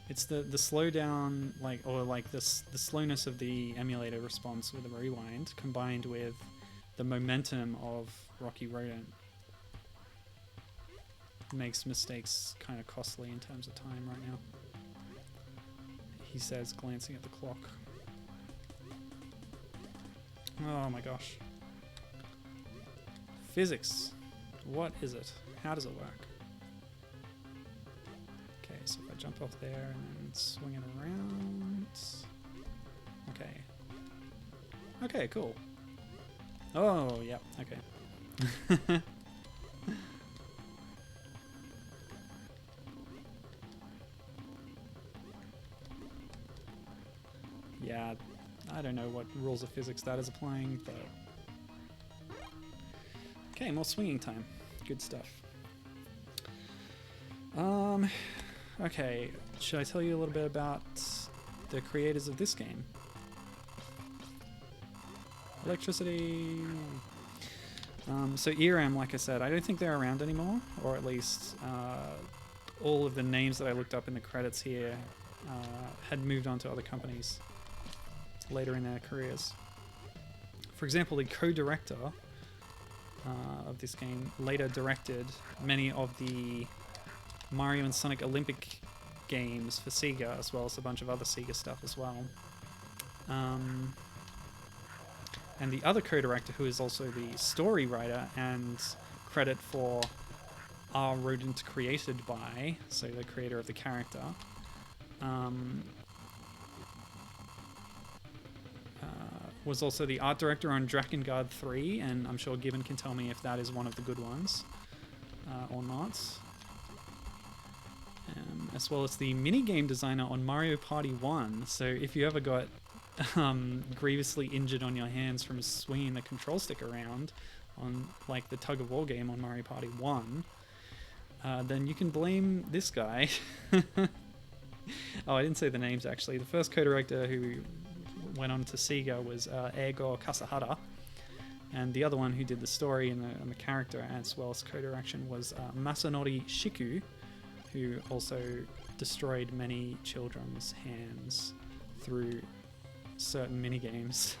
It's the slowdown, the slowness of the emulator response with the rewind, combined with the momentum of Rocky Rodent. Makes mistakes kind of costly in terms of time right now. He says, glancing at the clock. Oh my gosh. Physics. What is it? How does it work? Okay, so if I jump off there and then swing it around. Okay. Okay, cool. Oh, yeah, okay. Yeah, I don't know what rules of physics that is applying, but... Okay, more swinging time. Good stuff. Okay, should I tell you a little bit about the creators of this game? Electricity... so Irem, like I said, I don't think they're around anymore, or at least all of the names that I looked up in the credits here had moved on to other companies later in their careers. For example, the co-director of this game later directed many of the Mario and Sonic Olympic games for Sega, as well as a bunch of other Sega stuff as well. And the other co-director, who is also the story writer and credit for Are Rodent Created By, so the creator of the character, was also the art director on Drakengard 3, and I'm sure Gibbon can tell me if that is one of the good ones or not. As well as the minigame designer on Mario Party 1, so if you ever got grievously injured on your hands from swinging the control stick around on like the tug of war game on Mario Party 1, then you can blame this guy. Oh, I didn't say the names actually. The first co-director who went on to Sega was Eigo Kasahara, and the other one who did the story and the character as well as co-direction was Masanori Shiku, who also destroyed many children's hands through certain minigames.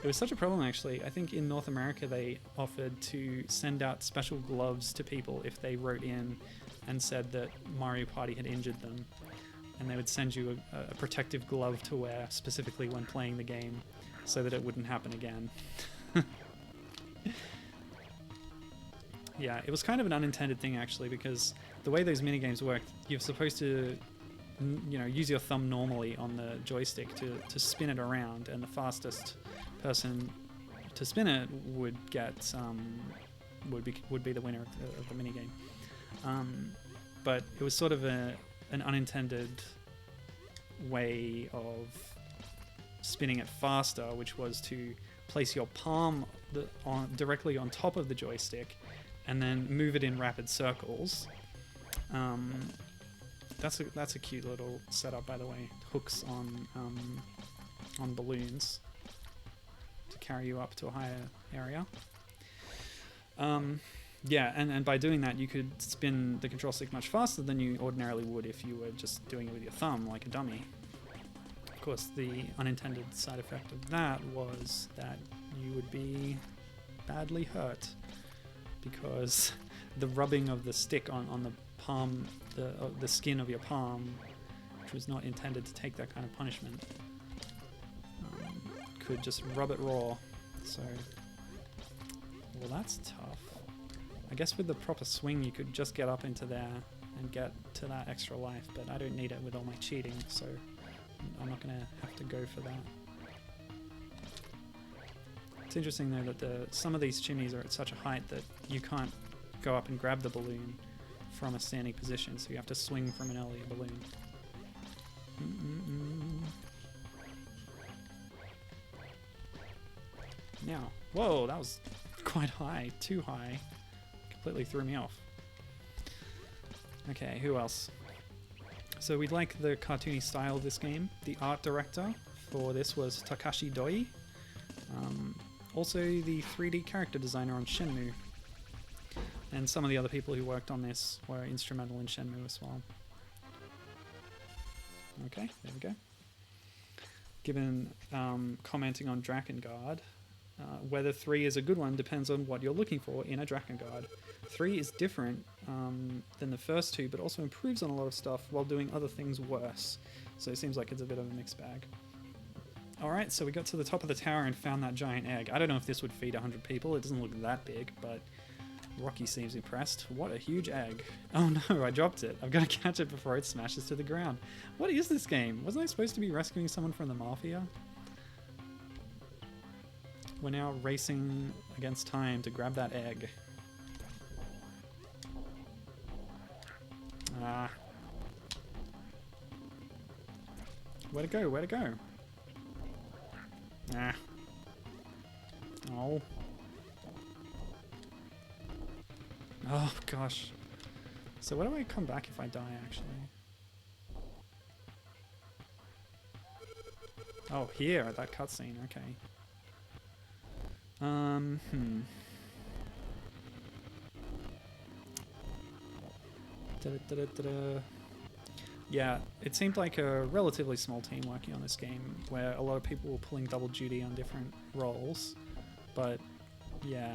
It was such a problem, actually. I think in North America they offered to send out special gloves to people if they wrote in and said that Mario Party had injured them. And they would send you a protective glove to wear specifically when playing the game so that it wouldn't happen again. Yeah, it was kind of an unintended thing, actually, because the way those minigames worked, you're supposed to, you know, use your thumb normally on the joystick to spin it around, and the fastest person to spin it would get would be the winner of the minigame. But it was sort of an unintended way of spinning it faster, which was to place your palm directly on top of the joystick and then move it in rapid circles. That's a cute little setup, by the way. Hooks on balloons to carry you up to a higher area. Yeah, and by doing that, you could spin the control stick much faster than you ordinarily would if you were just doing it with your thumb, like a dummy. Of course, the unintended side effect of that was that you would be badly hurt, because the rubbing of the stick on the palm, the skin of your palm, which was not intended to take that kind of punishment, could just rub it raw. So, well, that's tough. I guess with the proper swing, you could just get up into there and get to that extra life, but I don't need it with all my cheating, so I'm not going to have to go for that. It's interesting, though, that some of these chimneys are at such a height that you can't go up and grab the balloon from a standing position, so you have to swing from an earlier balloon. Now, whoa, that was quite high, too high. Completely threw me off. Okay, who else? So we like the cartoony style of this game. The art director for this was Takashi Doi. Also the 3D character designer on Shenmue. And some of the other people who worked on this were instrumental in Shenmue as well. Okay, there we go. Given commenting on Drakengard, whether 3 is a good one depends on what you're looking for in a Drakengard. 3 is different than the first 2, but also improves on a lot of stuff while doing other things worse. So it seems like it's a bit of a mixed bag. Alright, so we got to the top of the tower and found that giant egg. I don't know if this would feed 100 people. It doesn't look that big, but Rocky seems impressed. What a huge egg. Oh no, I dropped it. I've got to catch it before it smashes to the ground. What is this game? Wasn't I supposed to be rescuing someone from the Mafia? We're now racing against time to grab that egg. Ah. Where'd it go? Where'd it go? Ah. Oh. Oh, gosh. So where do I come back if I die, actually? Oh, here, at that cutscene, okay. Yeah, it seemed like a relatively small team working on this game, where a lot of people were pulling double duty on different roles, but yeah.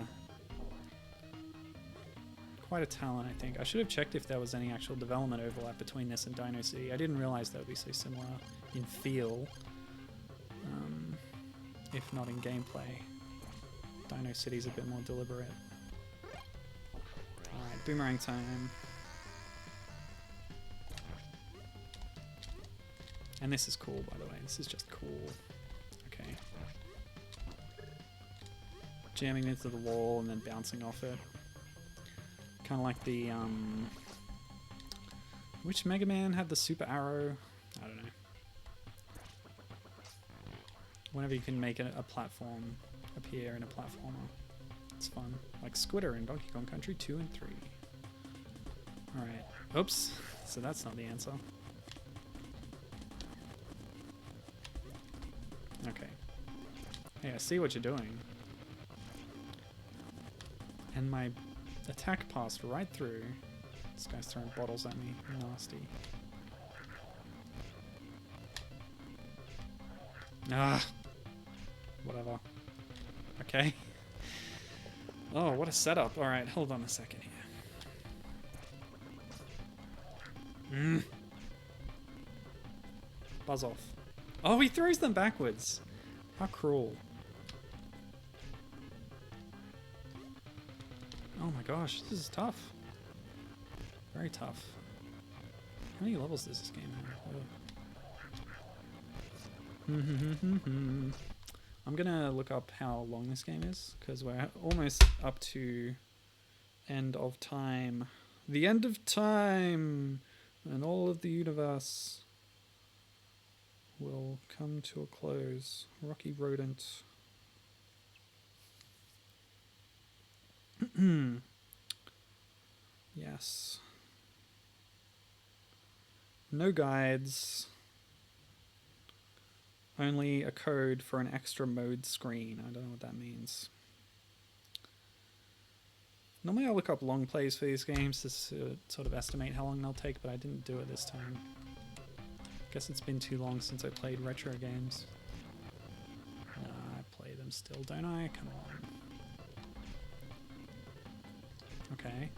Quite a talent, I think. I should have checked if there was any actual development overlap between this and DinoCity. I didn't realize that would be so similar in feel, if not in gameplay. DinoCity's a bit more deliberate. Alright, boomerang time. And this is cool, by the way. This is just cool. Okay. Jamming into the wall and then bouncing off it. Kind of like the, which Mega Man had the super arrow? I don't know. Whenever you can make a platform appear in a platformer. It's fun. Like Squitter in Donkey Kong Country 2 and 3. Alright. Oops. So that's not the answer. Okay. Hey, I see what you're doing. And my attack passed right through. This guy's throwing bottles at me. Nasty. Ah, whatever. Okay. Oh, what a setup. All right, hold on a second here. Buzz off. Oh, he throws them backwards. How cruel. Oh my gosh, this is tough. Very tough. How many levels does this game have? Oh. I'm gonna look up how long this game is, because we're almost up to end of time. The end of time! And all of the universe will come to a close. Rocky Rodent. Yes. No guides. Only a code for an extra mode screen. I don't know what that means. Normally I look up long plays for these games to sort of estimate how long they'll take, but I didn't do it this time. Guess it's been too long since I played retro games. I play them still, don't I? Come on. Okay.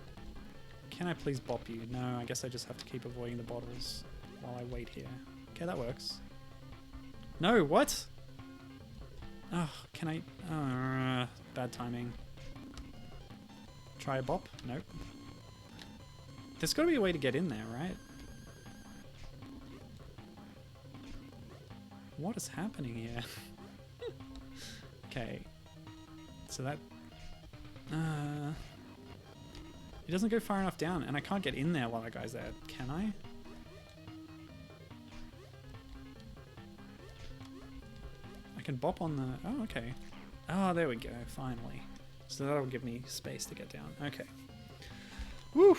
Can I please bop you? No, I guess I just have to keep avoiding the bottles while I wait here. Okay, that works. No, what? Oh, can I... bad timing. Try a bop? Nope. There's got to be a way to get in there, right? What is happening here? Okay. So that... It doesn't go far enough down, and I can't get in there while that guy's there. Can I? I can bop on the... Oh, okay. Oh, there we go, finally. So that'll give me space to get down. Okay. Woo!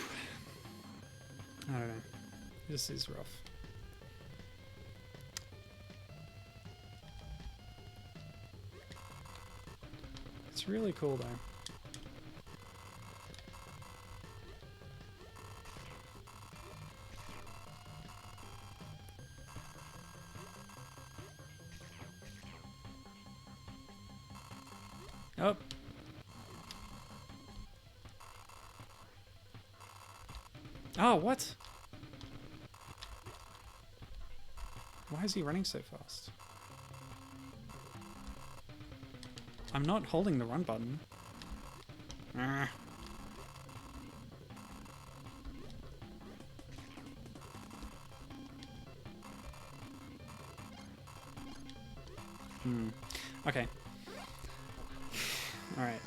I don't know. This is rough. It's really cool, though. Oh. Oh, what? Why is he running so fast? I'm not holding the run button. Ah. Okay. Alright,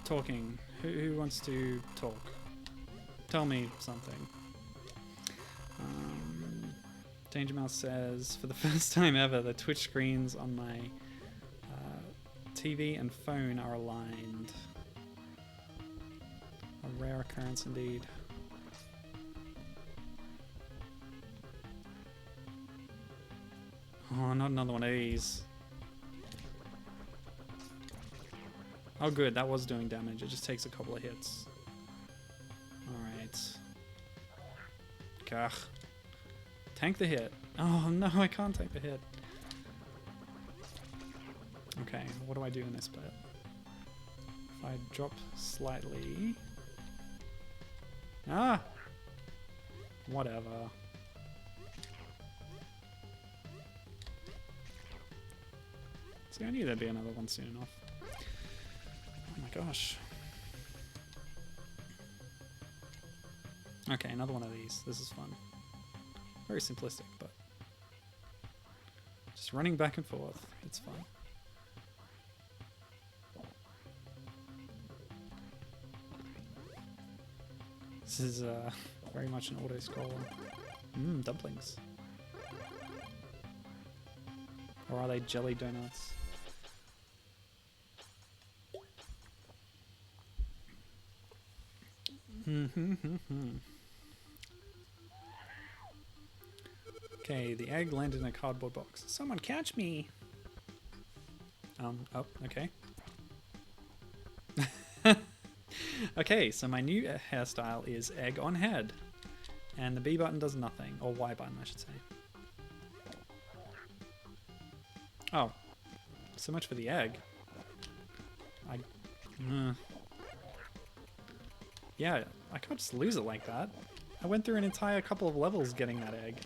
talking. Who wants to talk? Tell me something. Danger Mouse says, for the first time ever, the Twitch screens on my TV and phone are aligned. A rare occurrence indeed. Oh, not another one of these. Oh good, that was doing damage. It just takes a couple of hits. Alright. Gah. Tank the hit. Oh no, I can't tank the hit. Okay, what do I do in this bit? If I drop slightly... Ah! Whatever. See, I knew there'd be another one soon enough. Oh my gosh. Okay, another one of these. This is fun. Very simplistic, but just running back and forth. It's fun. This is very much an auto-scroller. Dumplings. Or are they jelly donuts? Okay, the egg landed in a cardboard box. Someone catch me! Oh, okay. Okay, so my new hairstyle is egg on head. And the B button does nothing. Or Y button, I should say. Oh. So much for the egg. Yeah, I can't just lose it like that. I went through an entire couple of levels getting that egg.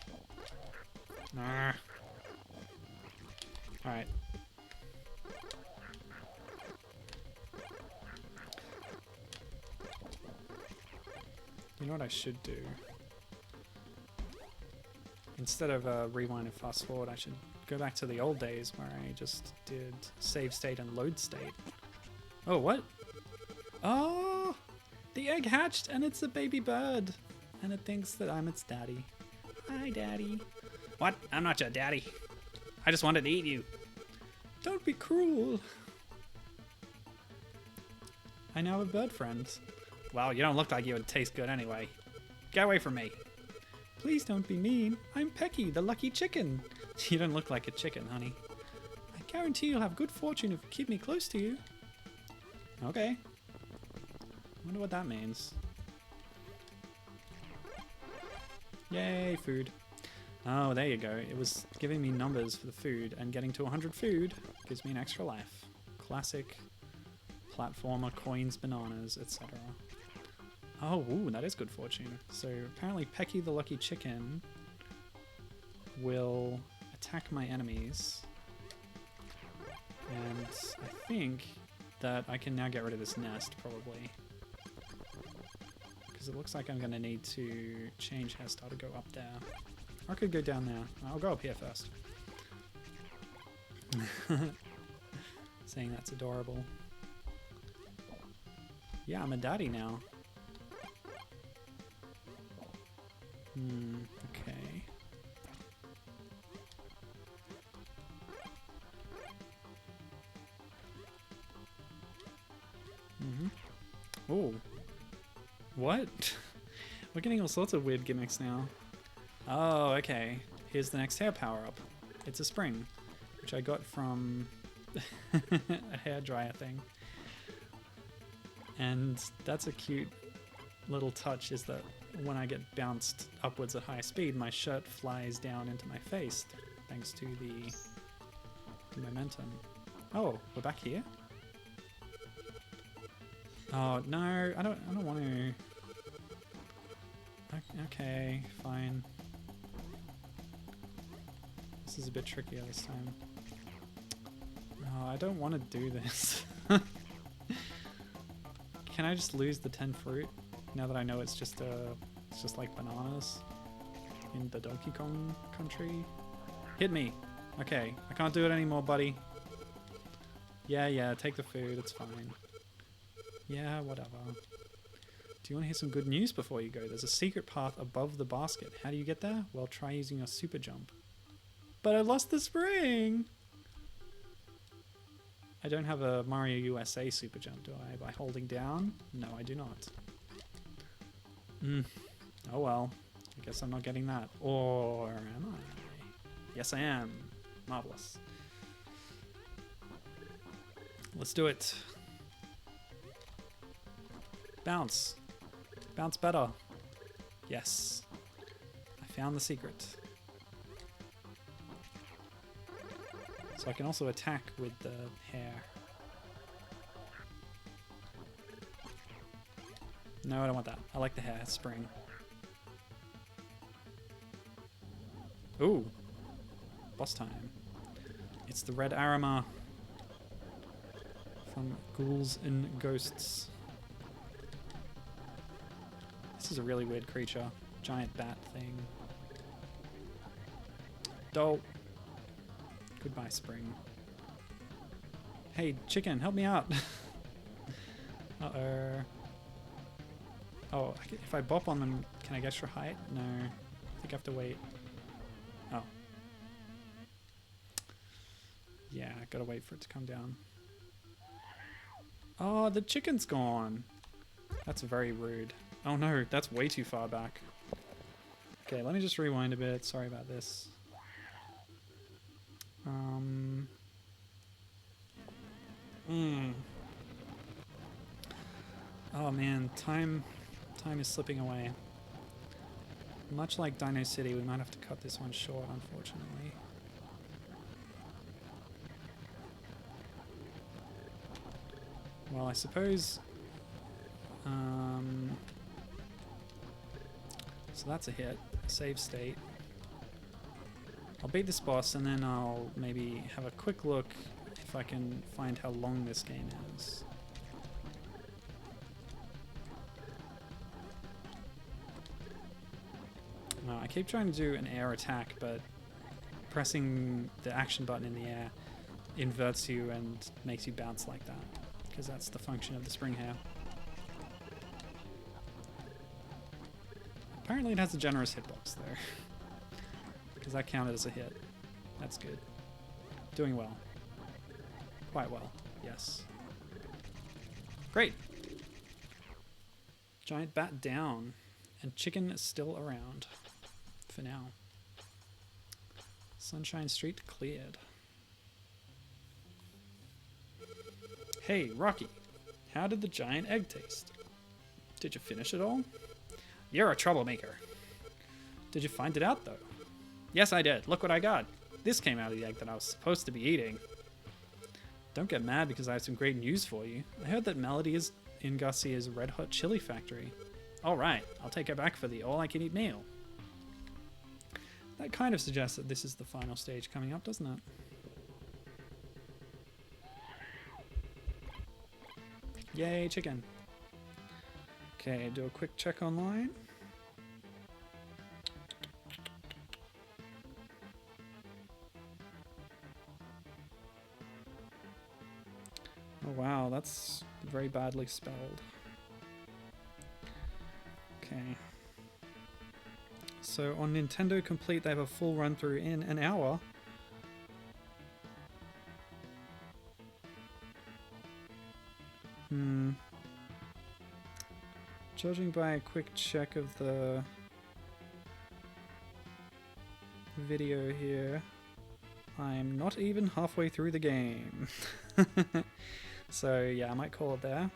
Nah. Alright. You know what I should do? Instead of rewind and fast forward, I should go back to the old days where I just did save state and load state. Oh, what? Oh! The egg hatched and it's a baby bird. And it thinks that I'm its daddy. Hi, daddy. What? I'm not your daddy. I just wanted to eat you. Don't be cruel. I now have a bird friend. Well, you don't look like you would taste good anyway. Get away from me. Please don't be mean. I'm Pecky, the lucky chicken. You don't look like a chicken, honey. I guarantee you'll have good fortune if you keep me close to you. Okay. Wonder what that means. Yay, food. Oh, there you go. It was giving me numbers for the food, and getting to 100 food gives me an extra life. Classic platformer, coins, bananas, etc. Oh, ooh, that is good fortune. So apparently Pecky the Lucky Chicken will attack my enemies. And I think that I can now get rid of this nest, probably. Because it looks like I'm going to need to change hairstyle to go up there. Or I could go down there. I'll go up here first. Saying that's adorable. Yeah, I'm a daddy now. Okay. Oh. What? We're getting all sorts of weird gimmicks now. Oh, okay. Here's the next hair power-up. It's a spring, which I got from a hairdryer thing. And that's a cute little touch, is that when I get bounced upwards at high speed, my shirt flies down into my face, thanks to the momentum. Oh, we're back here? Oh, no, I don't want to. Okay, fine. This is a bit trickier this time. Oh, I don't want to do this. Can I just lose the 10 fruit now that I know it's just like bananas in the Donkey Kong country? Hit me. Okay, I can't do it anymore, buddy. Yeah, take the food, it's fine. Yeah, whatever. Do you want to hear some good news before you go? There's a secret path above the basket. How do you get there? Well, try using your super jump. But I lost the spring! I don't have a Mario USA super jump, do I? By holding down? No, I do not. Oh well. I guess I'm not getting that. Or am I? Yes, I am. Marvelous. Let's do it. Bounce. Bounce better. Yes. I found the secret. So I can also attack with the hair. No, I don't want that. I like the hair spring. Ooh. Boss time. It's the red Irem from Ghouls and Ghosts. This is a really weird creature. Giant bat thing. Dope. Goodbye, spring. Hey, chicken, help me out. Uh-oh. Oh, if I bop on them, can I get extra height? No. I think I have to wait. Oh. Yeah, I gotta wait for it to come down. Oh, the chicken's gone. That's very rude. Oh no, that's way too far back. Okay, let me just rewind a bit. Sorry about this. Oh man, time is slipping away. much like DinoCity, we might have to cut this one short, unfortunately. Well, I suppose... so that's a hit. Save state. I'll beat this boss and then I'll maybe have a quick look if I can find how long this game is. No, I keep trying to do an air attack, but pressing the action button in the air inverts you and makes you bounce like that, because that's the function of the spring hair. Apparently it has a generous hitbox though. Because that counted as a hit. That's good. Doing well. Quite well, yes. Great. Giant bat down. And chicken is still around. For now. Sunshine Street cleared. Hey, Rocky. How did the giant egg taste? Did you finish it all? You're a troublemaker. Did you find it out though? Yes, I did. Look what I got. This came out of the egg that I was supposed to be eating. Don't get mad because I have some great news for you. I heard that Melody is in Garcia's Red Hot Chili Factory. Alright, I'll take her back for the all-I-can-eat meal. That kind of suggests that this is the final stage coming up, doesn't it? Yay, chicken. Okay, do a quick check online. Oh wow, that's very badly spelled. Okay. So on Nintendo Complete they have a full run through in an hour. Judging by a quick check of the video here, I'm not even halfway through the game. So yeah, I might call it there.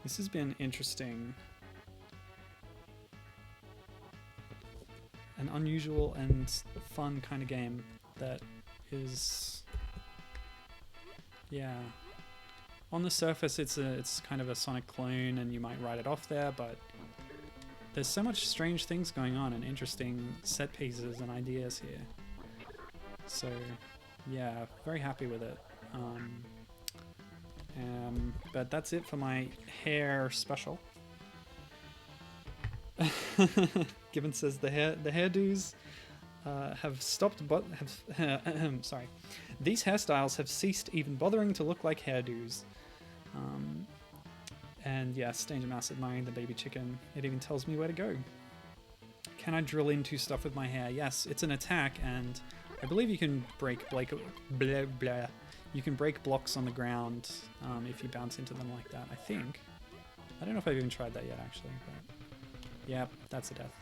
This has been interesting. An unusual and fun kind of game that is... yeah. On the surface it's kind of a Sonic clone and you might write it off there, but there's so much strange things going on and interesting set pieces and ideas here. So yeah, very happy with it. But that's it for my hair special. Gibbon says the hairdos have stopped, but sorry, these hairstyles have ceased even bothering to look like hairdos. And yes, Danger Mouse admiring the baby chicken. It even tells me where to go. Can I drill into stuff with my hair? Yes, it's an attack, and I believe you can break You can break blocks on the ground if you bounce into them like that, I think. I don't know if I've even tried that yet, actually. But yeah, that's a death.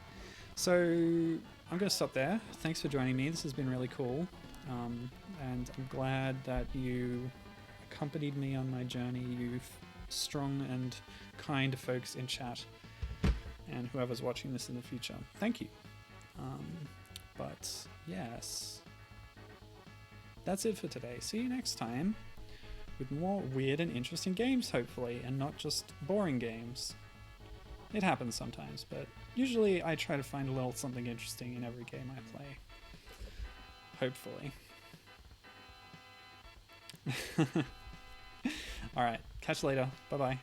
So I'm going to stop there. Thanks for joining me. This has been really cool. And I'm glad that you accompanied me on my journey, you strong and kind folks in chat, and whoever's watching this in the future. Thank you. But yes, that's it for today. See you next time with more weird and interesting games, hopefully, and not just boring games. It happens sometimes, but usually I try to find a little something interesting in every game I play. Hopefully. Alright, catch you later. Bye-bye.